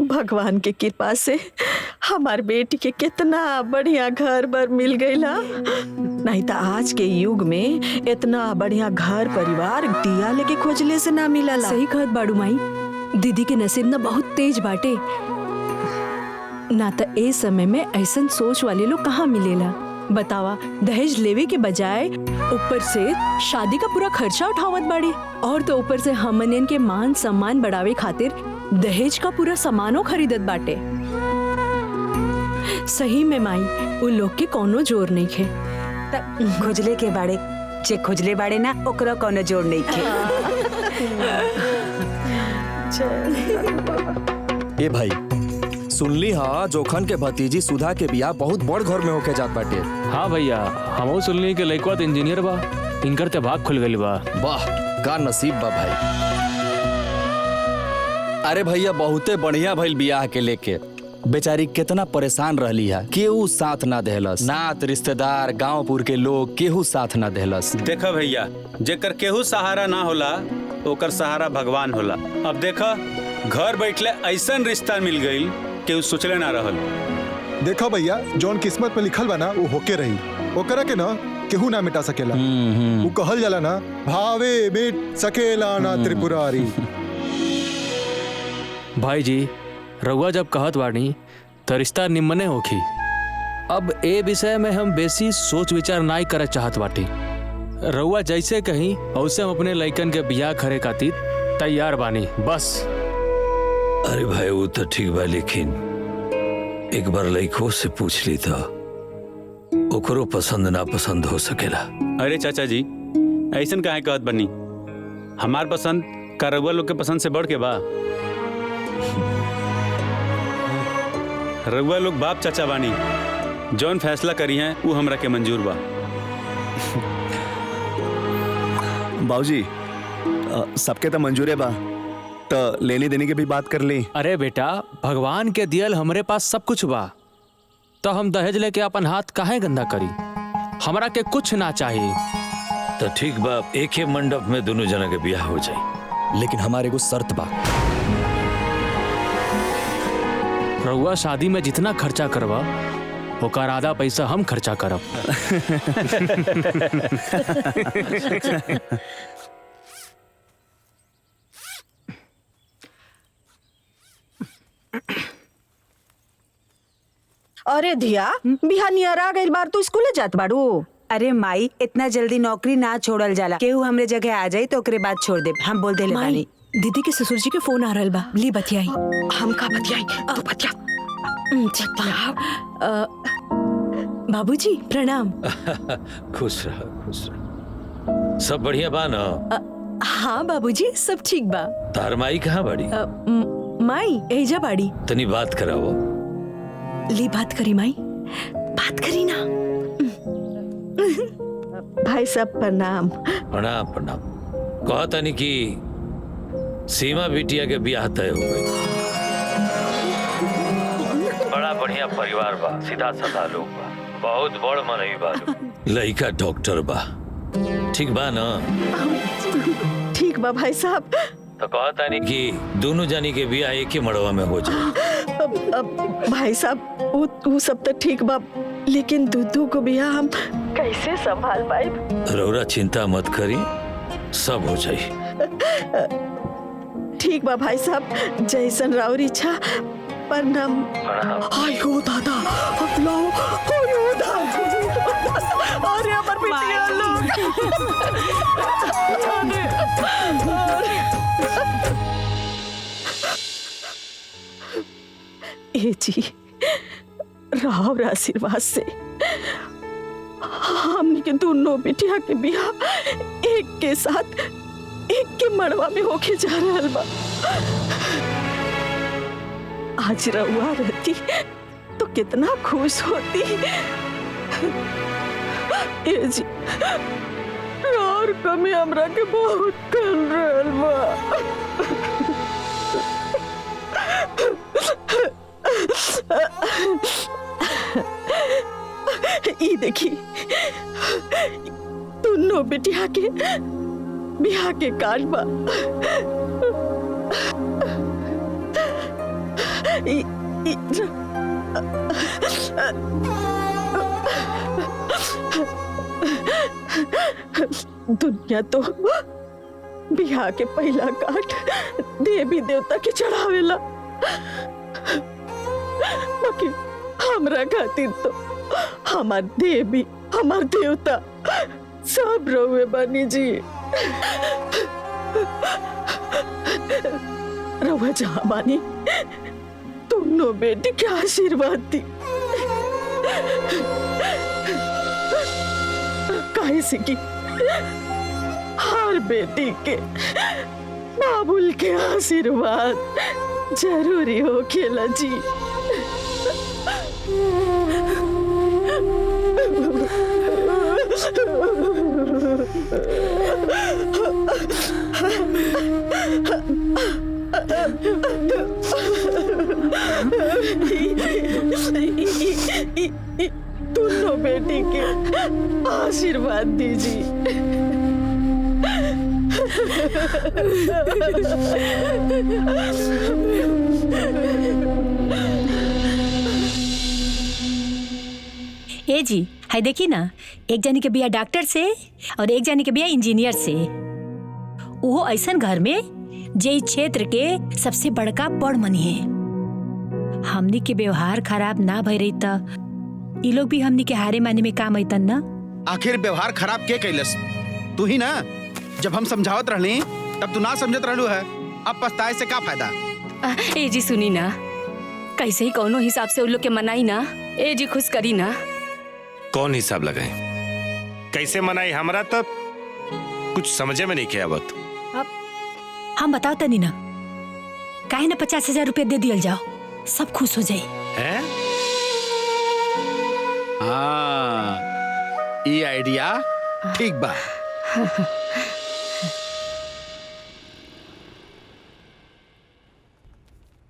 भगवान के कृपा से हमार बेटी के कितना बढ़िया घर बर मिल गईला, नहीं तो आज के युग में इतना बढ़िया घर परिवार दिया लेके खोजले से ना मिला। सही कहत बाड़ू माई, दीदी के नसीब ना बहुत तेज बाटे, ना तो ए समय में ऐसन सोच वाले लोग कहाँ मिलेला। बतावा, दहेज लेवे के बजाय ऊपर से शादी का पूरा खर्चा उठावत बाड़ी, और तो ऊपर से हमन के मान सम्मान बढ़ावे खातिर दहेज का पूरा सामानो खरीदत बाटे। सही में माई, उन लोग के कोनो जोर नहीं खे। खोजले के बाड़े जे खोजले बाड़े ना ओकरा कोनो जोड़ नहीं खे। ए भाई सुनली हा जोखन के भतीजी सुधा के बियाह बहुत बड़ घर में होके जात बाटे। हाँ भैया हमहू सुनली कि लइकवा तो इंजीनियर बा, इनकर ते भाग खुल गइल बा। वाह का नसीब बा भाई। अरे भैया बहुते बढ़िया भइल बियाह के लेके। बेचारी कितना परेशान रहली है, केहू साथ ना देहलस, नात रिश्तेदार गांवपुर के लोग केहू साथ ना देहलस। देखा भैया जेकर केहू सहारा ना होला ओकर सहारा भगवान होला। अब देखा घर बैठले ऐसन रिश्ता मिल गई केहू सोचले ना रहल। देखो भैया जौन किस्मत में लिखल बा ना वो होके रही, ओकरा के ना केहू ना मिटा सकेला। वो कहल जाला ना भावे मिट सकेला ना त्रिपुरारी। भाई जी रउआ जब कहत बानी तो रिश्ता निम्मने होखी। अब ए विषय में हम बेसी सोच विचार नाई करे चाहत बाटी। रउआ जैसे कहीं वैसे हम अपने लइकन के बियाह करे खातिर तैयार बानी बस। अरे भाई वो तो ठीक बा, लेकिन एक बार लइको से पूछ ली तो ओकरो पसंद ना पसंद हो सकेला। अरे चाचा जी ऐसन काहे कहत बनी, हमार पसंद का रउआ लोग के पसंद से बढ़ के बा। रउआ लोग बाप चाचा बानी, जौन फैसला करी है वो हमरा के मंजूर बा। बाबूजी सबके तो मंजूर है बा, तो लेने देने की भी बात कर ली। अरे बेटा भगवान के दियल हमरे पास सब कुछ बा, तो हम दहेज लेके अपन हाथ काहे गंदा करी। हमरा के कुछ ना चाहिए। तो ठीक बा, एक ही मंडप में दोनों जना के बियाह हो जाए, लेकिन हमारे को शर्त बा। रउआ शादी में जितना खर्चा करवा ओकर आधा पैसा हम खर्चा करब। अरे धिया बिहानियर आ गइल बार, तू स्कूले जात बाड़ू? अरे माई इतना जल्दी नौकरी ना छोड़ल जाला, केहू हमरे जगह आ जाई तो ओकरे बाद छोड़ दे। हम बोल देले बानी। दीदी के ससुर जी के फोन आ रहल बा, ली बतियाई। हम का बतियाई? तू बतिया। बाबूजी प्रणाम। खुश रह खुश रह। सब बढ़िया बा ना? हाँ बाबूजी सब ठीक बा। तार माई कहाँ बाड़ी? माई एजा बाड़ी। तनी बात कराओ। ली बात करी माई, बात करी ना। भाई साहब प्रणाम। प्रणाम प्रणाम। कहा तनी कि सीमा बिटिया के बियाह तय हो गई। बड़ा बढ़िया परिवार बा, सीधा साधा लोग बा, बहुत बड़ मनई बा। लइका डॉक्टर बा, ठीक बा ना? ठीक बा भाई साहब। तो कहा तानी कि दोनों जानी के बियाह एक ही मड़वा में हो जाए। अब भाई साहब वो सब तो ठीक बा, लेकिन दूधू को बियाह हम कैसे संभाल पाए? रौरा चिंता मत करी, सब हो जाए। ठीक बा भाई साहब, जैसन राउर इच्छा। प्रणाम। आयो दादा, आयो दादा। अरे हमर बिटिया लोग। ए जी राव आशीर्वाद से हमने के दोनों बिटिया के बियाह एक के साथ एक के मड़वा में होके जा रहा बा। आज रउआ रहती तो कितना खुश होती। ए जी और कमी हमरा के बहुत कर रहल बा। ई देखी दोनों बिटिया के बियाह के कार्ड बा। दुनिया तो बियाह के पहला कार्ड देवी देवता के चढ़ावेला, बाकी हमरा खातिर तो हमार देवी हमार देवता सब रहुए बनी जी। रहुआ जहाँ बानी दोनों बेटी के आशीर्वाद दी। काहे से कि हर बेटी के बाबुल के आशीर्वाद जरूरी हो खेला जी। दोनों बेटी के आशीर्वाद दीजिए। ए जी, हाय देखी ना, एक जानी के बिया डॉक्टर से और एक जानी के बिया इंजीनियर से। वो ऐसन घर में जे इस क्षेत्र के सबसे बड़का बड़ मनी है। हमनी के व्यवहार खराब ना भई रही त ई लोग भी हमनी के हारे माने में काम अइतन ना। आखिर व्यवहार खराब के कैलस? तू ही ना। जब हम समझावत रहली तब तू ना समझत रहलू है। अब पछताए से का फायदा? ए जी सुनी ना, कैसे ही कौनो हिसाब से उन लोग के मनाई ना। ए जी खुश करी ना। कौन हिसाब लगाए, कैसे मनाई? हमरा तब कुछ समझे में नहीं किया आवत। अब हम बताओ तनी ना, काहे ना 50,000 रुपया दे दियल जाओ, सब खुश हो जाए। हैं? हाँ, ये आइडिया ठीक बा।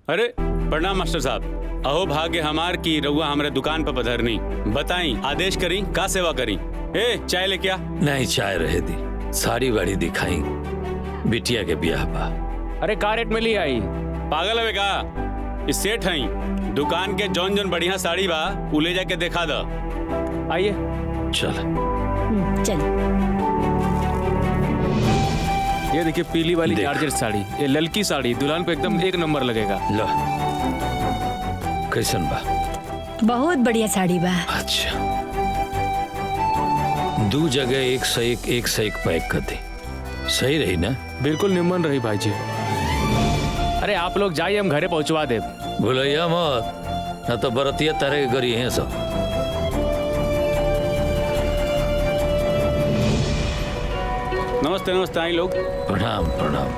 अरे प्रणाम मास्टर साहब। अहो भाग्य हमार की रउआ हमारे दुकान पर पधरनी। बताई आदेश करी, का सेवा करी? ए चाय ले क्या? नहीं, चाय रहे दी, साड़ी वाड़ी दिखाई, बिटिया के ब्याह बा। अरे का रेट में ली आई? पागल है का? इस सेठ हई, दुकान के जौन जौन बढ़िया साड़ी बा उ ले जाके दिखा द। आइए चल चल। ये देखिए पीली वाली जॉर्जेट साड़ी, ये ललकी साड़ी दुल्हन पे एकदम एक नंबर लगेगा। लो, कैसन बा? बहुत बढ़िया साड़ी बा। अच्छा, दो जगह एक से एक पैक कर दे, सही रही ना? बिल्कुल निमन रही भाई जी। अरे आप लोग जाइए, हम घरे पहुंचवा दे। भूलैया मत, न तो बरतिया तरह के गरी हैं सब। नमस्ते नमस्ते, आई लोग। प्रणाम प्रणाम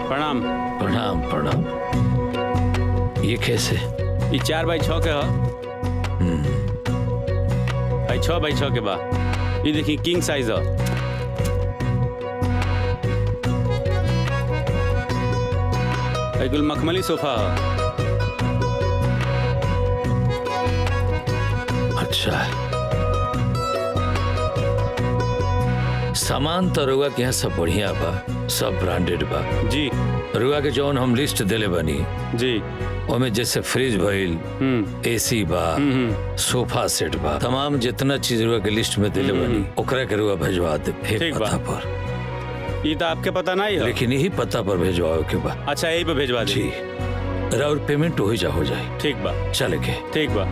प्रणाम प्रणाम प्रणाम। ये कैसे? ये 4x6 के है। 6x6 के बा। ये देखिए किंग साइज है। गुल मखमली सोफा है। अच्छा, सामान तो रुआ के यहाँ सब बढ़िया बा, सब ब्रांडेड बा जी। रुआ के जौन हम लिस्ट देले बनी जी, ओमे जैसे फ्रिज भइल, एसी बा, सोफा सेट बा, तमाम जितना चीज रुआ के लिस्ट में देले बनी ओकरा के रुआ भेजवा दे पता पर। ये तो आपके पता नहीं है, लेकिन यही पता पर भेजवाओ के बा। अच्छा, यही पे भेजवा दे। जी, और पेमेंट हो जाए। ठीक बा, चले के। ठीक बा।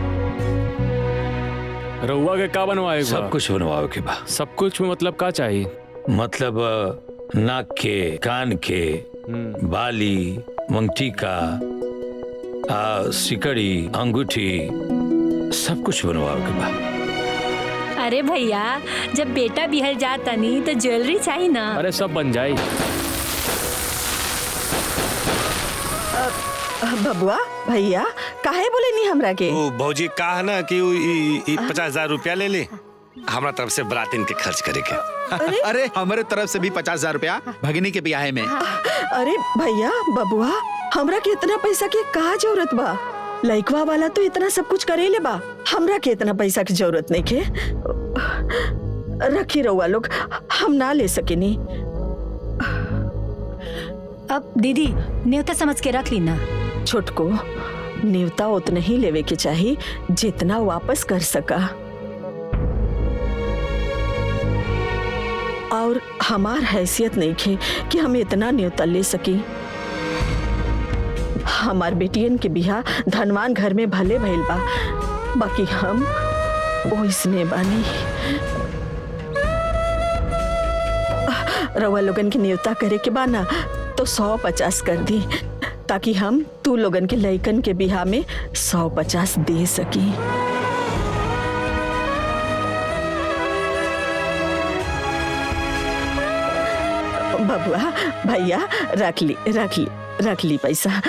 रउआ के का बनवाए? सब कुछ बनवाओ के बा। सब कुछ में मतलब का चाहिए? मतलब नाक के, कान के, बाली, मंगटी का, सिकड़ी, अंगूठी, सब कुछ बनवाओ के बा। अरे भैया, जब बेटा बिहल जाता नहीं तो ज्वेलरी चाहिए ना। अरे सब बन जाए। बबुआ भैया काहे बोले नहीं हमरा के? ओ भौजी कहा ना कि 50,000 रुपया ले ले, हमरा तरफ से बरातीन के खर्च करे के। अरे हमारे तरफ से भी 50,000 रुपया भगिनी के ब्याह में। अरे भैया बबुआ, हमरा के इतना पैसा के का जरूरत बा? लइकवा वाला तो इतना सब कुछ करेले बा, हमरा के इतना पैसा की जरूरत नहीं के। रखी रहुआ लोग, हम ना ले सकेनी। अब दीदी न्योता समझ के रख ली ना। छोटको, न्योता उतना ही लेवे के चाहिए जितना वापस कर सका। और हमार हैसियत नहीं खे कि हम इतना न्योता ले सकी। हमार बेटियन के बिहा धनवान घर में भले भइल बा, बाकी हम ओइसने बानी। रवा लोगन के न्योता करे के बा ना तो 150 कर दी, ताकि हम तू लोगन के लइकन के बिहा में 150 दे सकी। हुआ भैया रख ली पैसा।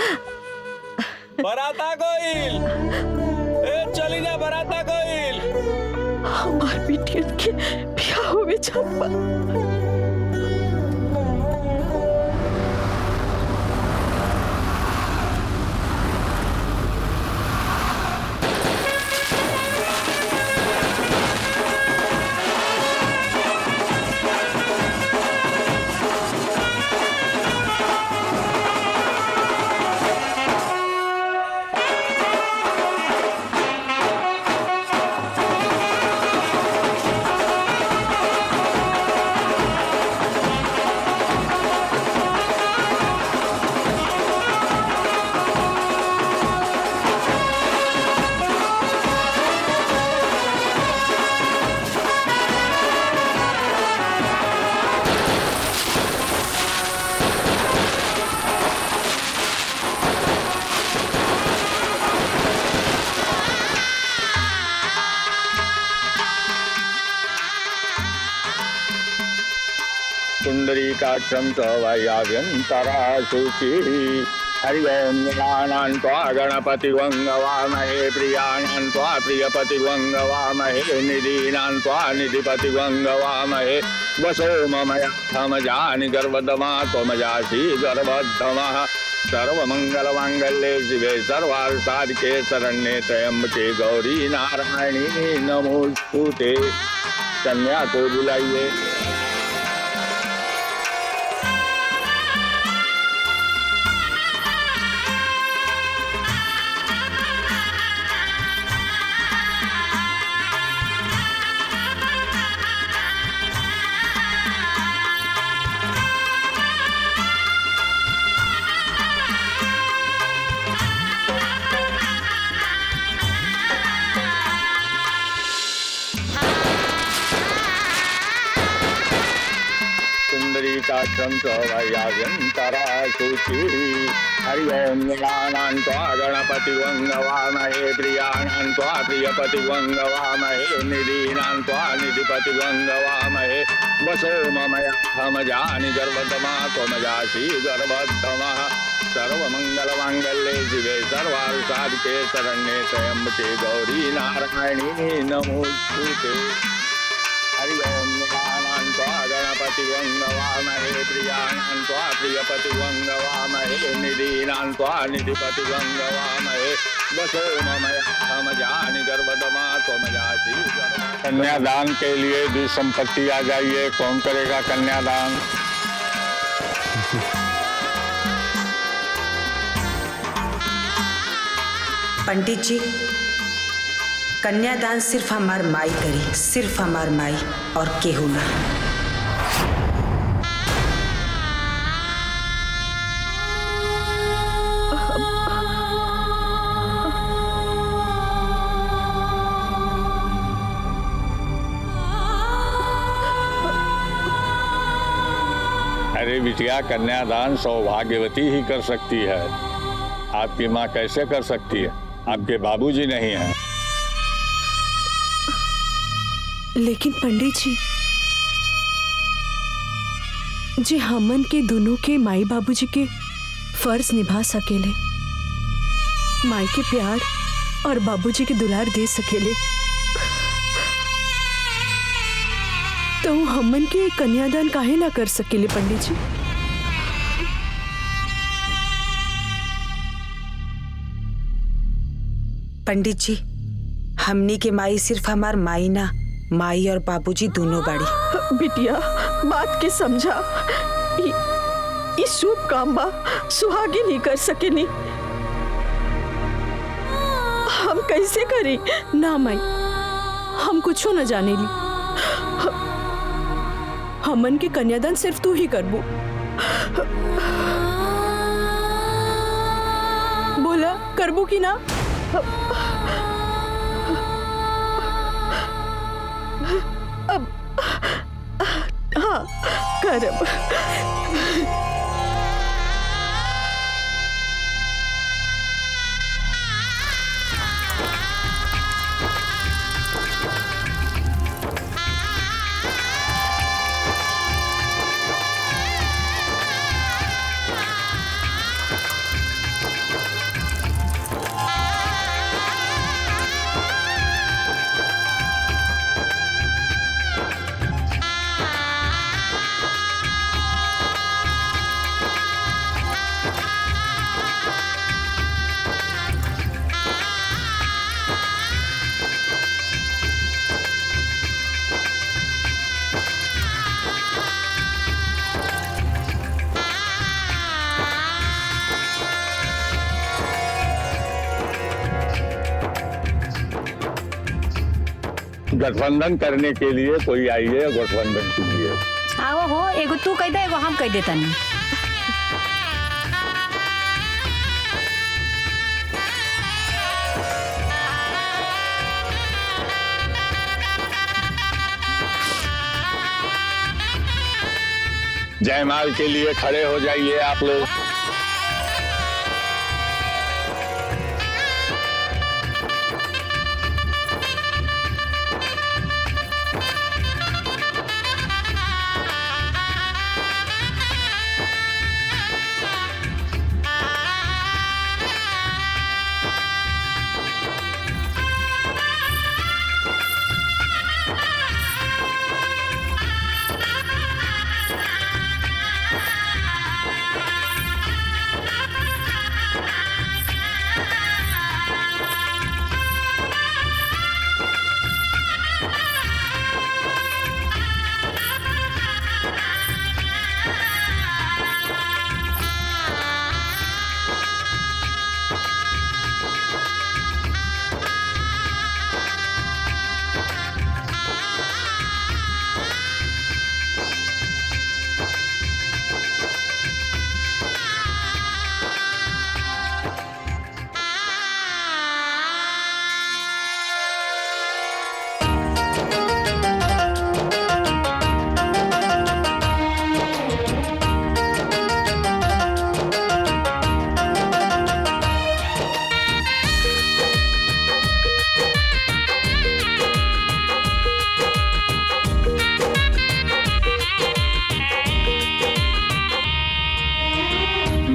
बराता गोइल, चली जा बराता गोइल। हमार बिटियन के ब्याह होवे छप्पा। पुंडरीकाक्षं च वैयाभ्यन्तरा शुचिः हरि ओं गणानां त्वा गणपतिवङ्गवामहे प्रियाणां त्वा प्रियपतिवङ्गवामहे निधीनां त्वा निधिपतिवङ्गवामहे वसो ममयामजानि गर्भदमा त्वमजासि गर्भद्धमः सर्वमङ्गलमाङ्गल्ये शिवे सर्वार्थसाधिके शरण्ये त्र्यम्बके गौरी नारायणी नमोस्तुते। कन्या को बुलाइए। पुंडरीकाक्षं च वैयाभ्यन्तरा शुचिः हरि ओं गणानां त्वा गणपतिवङ्गवामहे प्रियाणां त्वा प्रियपतिवङ्गवामहे निधीनां त्वा निधिपतिवङ्गवामहे वसो ममयामजानि गर्भदमा त्वमजासि गर्भद्धमः सर्वमङ्गलमाङ्गल्ये शिवे सर्वार्थसाधिके शरण्ये त्र्यम्बके गौरी नारायणी नमोस्तुते। हरि ओं गणानां त्वा गणपतिवङ्गवामहे प्रियाणां त्वा प्रियपतिवङ्गवामहे निधीनां त्वा निधिपतिवङ्गवामहे वसो ममयामजानि गर्भदमा त्वमजासि गर्भद्धमः। कन्यादान के लिए भी संपत्ति आ जाइए। कौन करेगा कन्यादान? पंडित जी, कन्यादान सिर्फ हमार माई करी, सिर्फ हमार माई और केहू ना। अरे बिटिया, कन्यादान सौभाग्यवती ही कर सकती है। आपकी माँ कैसे कर सकती है? आपके बाबूजी नहीं हैं। लेकिन पंडित जी हमन के दोनों के माई बाबूजी के फर्ज निभा सकेले, माई के प्यार और बाबूजी के दुलार दे सकेले, तो हमन के कन्यादान काहे ना कर सकेले पंडित जी? पंडित जी, हमनी के माई सिर्फ हमार माई ना, माई और बाबूजी दोनों बाड़ी। बिटिया बात के समझा, इस शुभ काम बा सुहागी नहीं कर सकेनी, हम कैसे करी? ना माई, हम कुछो न जाने ली। हमन के कन्यादान सिर्फ तू ही करबू। बोला करबू की ना? अब हाँ करब। गठबंधन करने के लिए कोई आइए, गठबंधन कीजिए। आओ हो, एगो तू कह दे, एगो हम कह देता नहीं। जयमाल के लिए खड़े हो जाइए आप लोग।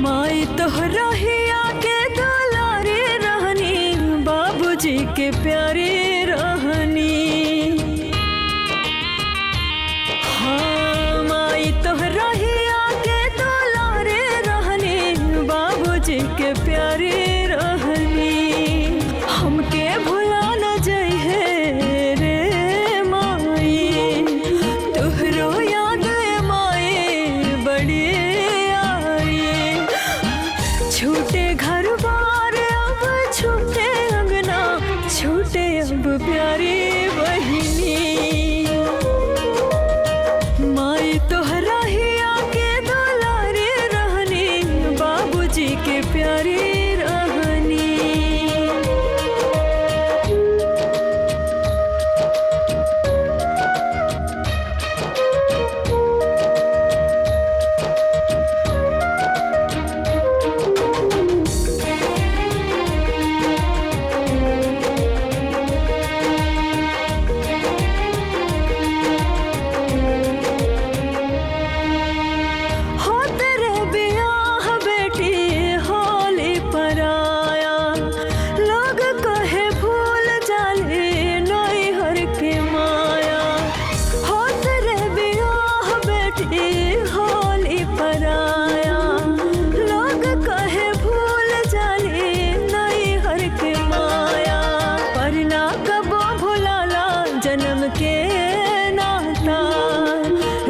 माई तोहरा ही आके दुलारे रहनी, बाबूजी के प्यारे रहनी। हाँ माई तोहरा ही आके दुलारे रहनी, बाबूजी के प्यारे रहनी। हमके भुला न जइहे रे माई, तोहरो याद माई बड़ी छूटे घर बार अब छूटे अंगना, छूटे अब प्यारी बहिनी। माई तोहरा ही आके दुलारे रहनी, बाबूजी के प्यारी रहनी।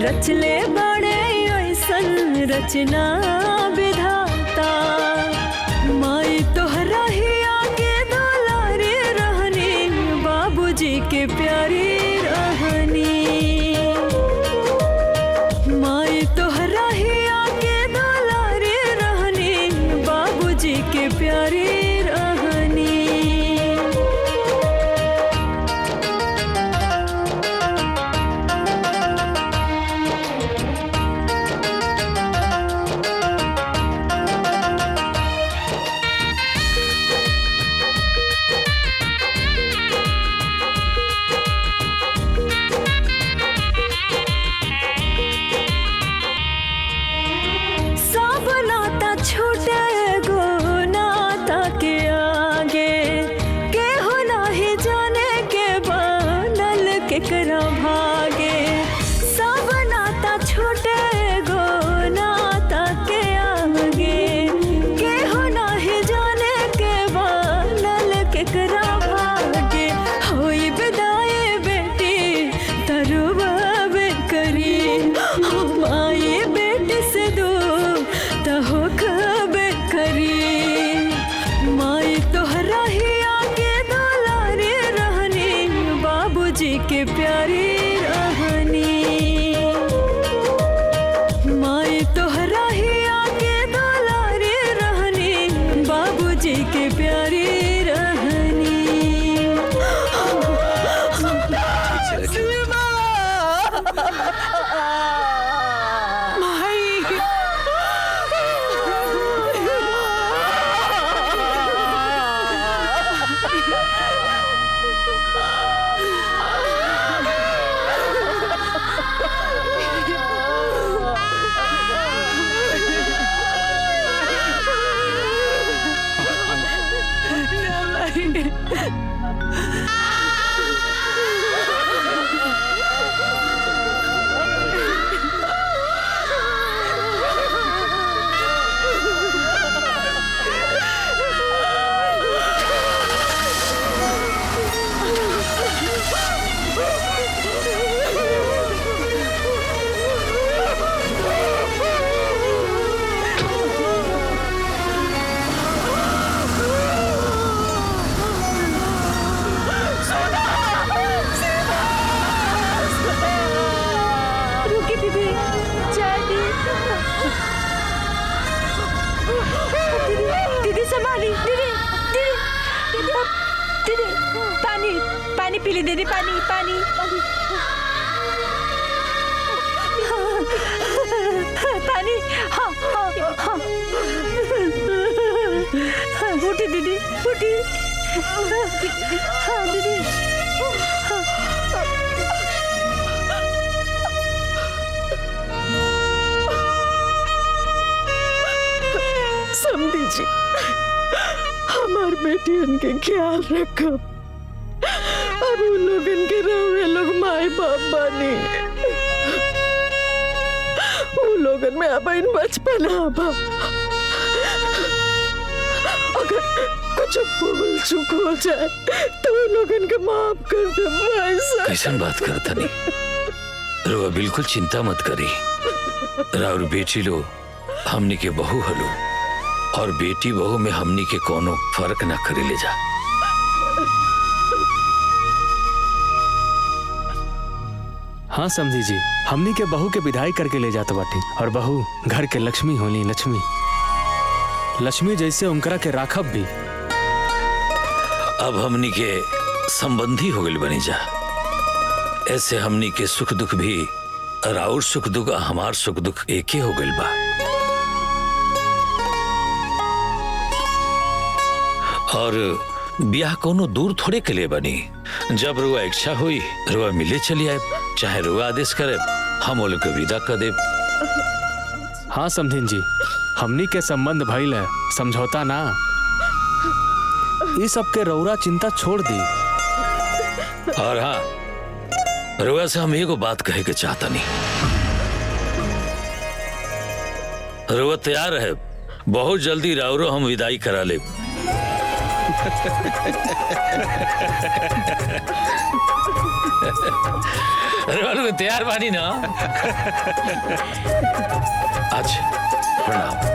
रचले बड़े ऐसन रचना विधाता, माई तोहरा ही आके दुलारे रहनी, बाबूजी के प्यारी रहनी। माई तोहरा ही आके दुलारे रहनी, बाबूजी के प्यारी रहनी। छूटे गो नाता के प्यारी रहनी माई तोहरा ही आके दुलारी रहनी बाबूजी के प्यारी रहनी पानी पी ली दीदी, पानी पानी पानी। हाँ हाँ हाँ उठी दीदी उठी। हाँ दीदी समझी जी, हमार बेटियन के ख्याल रखब। अब उन लोगन के रहुए लोग माए बाप बानी, उन लोगन में अब इन बचपन आबा। अगर कुछ भूल चूक हो जाए तो उन लोगन के माफ कर दे। कैसन बात करता नहीं, रुआ बिल्कुल चिंता मत करी। राउर बेटी लो हमनी के बहू हलो, और बेटी बहू में हमनी के कोनो फर्क ना करे ले जा। हाँ समझी जी, हमनी के बहू के विदाई करके ले जाते बाटी, और बहू घर के लक्ष्मी होली। लक्ष्मी लक्ष्मी जैसे उनकरा के राखब भी। अब हमनी के संबंधी हो गए बनी जा, ऐसे हमनी के सुख दुख भी राउर सुख दुख हमार सुख दुख एक ही हो गए बा। और ब्याह कोनो दूर थोड़े के लिए बनी, जब रुआ इच्छा हुई रुआ मिले चली आए, चाहे रुआ आदेश करे हम वो लोग के विदा कर दे। हाँ समझिन जी, हमनी के संबंध भइल है, समझौता ना। इस सब के रौरा चिंता छोड़ दी। और हाँ, रुआ से हम एगो बात कहे के चाहता नहीं। रुआ तैयार है, बहुत जल्दी राउरो हम विदाई करा ले। अरे तैयार बानी ना? अच्छा प्रणाम।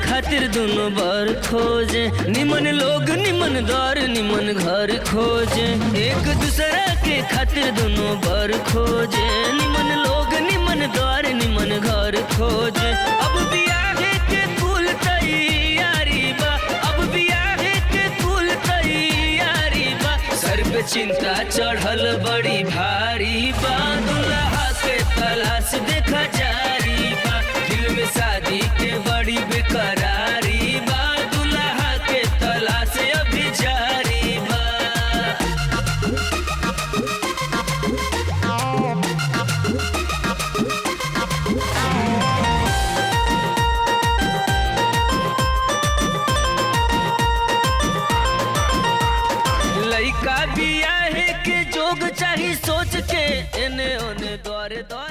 खातिर दोनों बार खोजे, निमन लोग निमन द्वार निमन घर खोजे। एक दूसरा के खातिर दोनों बार खोजे, निमन लोग निमन द्वार निमन घर खोजे। अब बियाह के कुल तैयारी बा, अब बियाह के कुल तैयारी बा। सर पे चिंता चढ़ल बड़ी भारी बा, दुल्हा के तलाश देखा जारी बा। दिल में शादी के एने ओने द्वारे द्वारे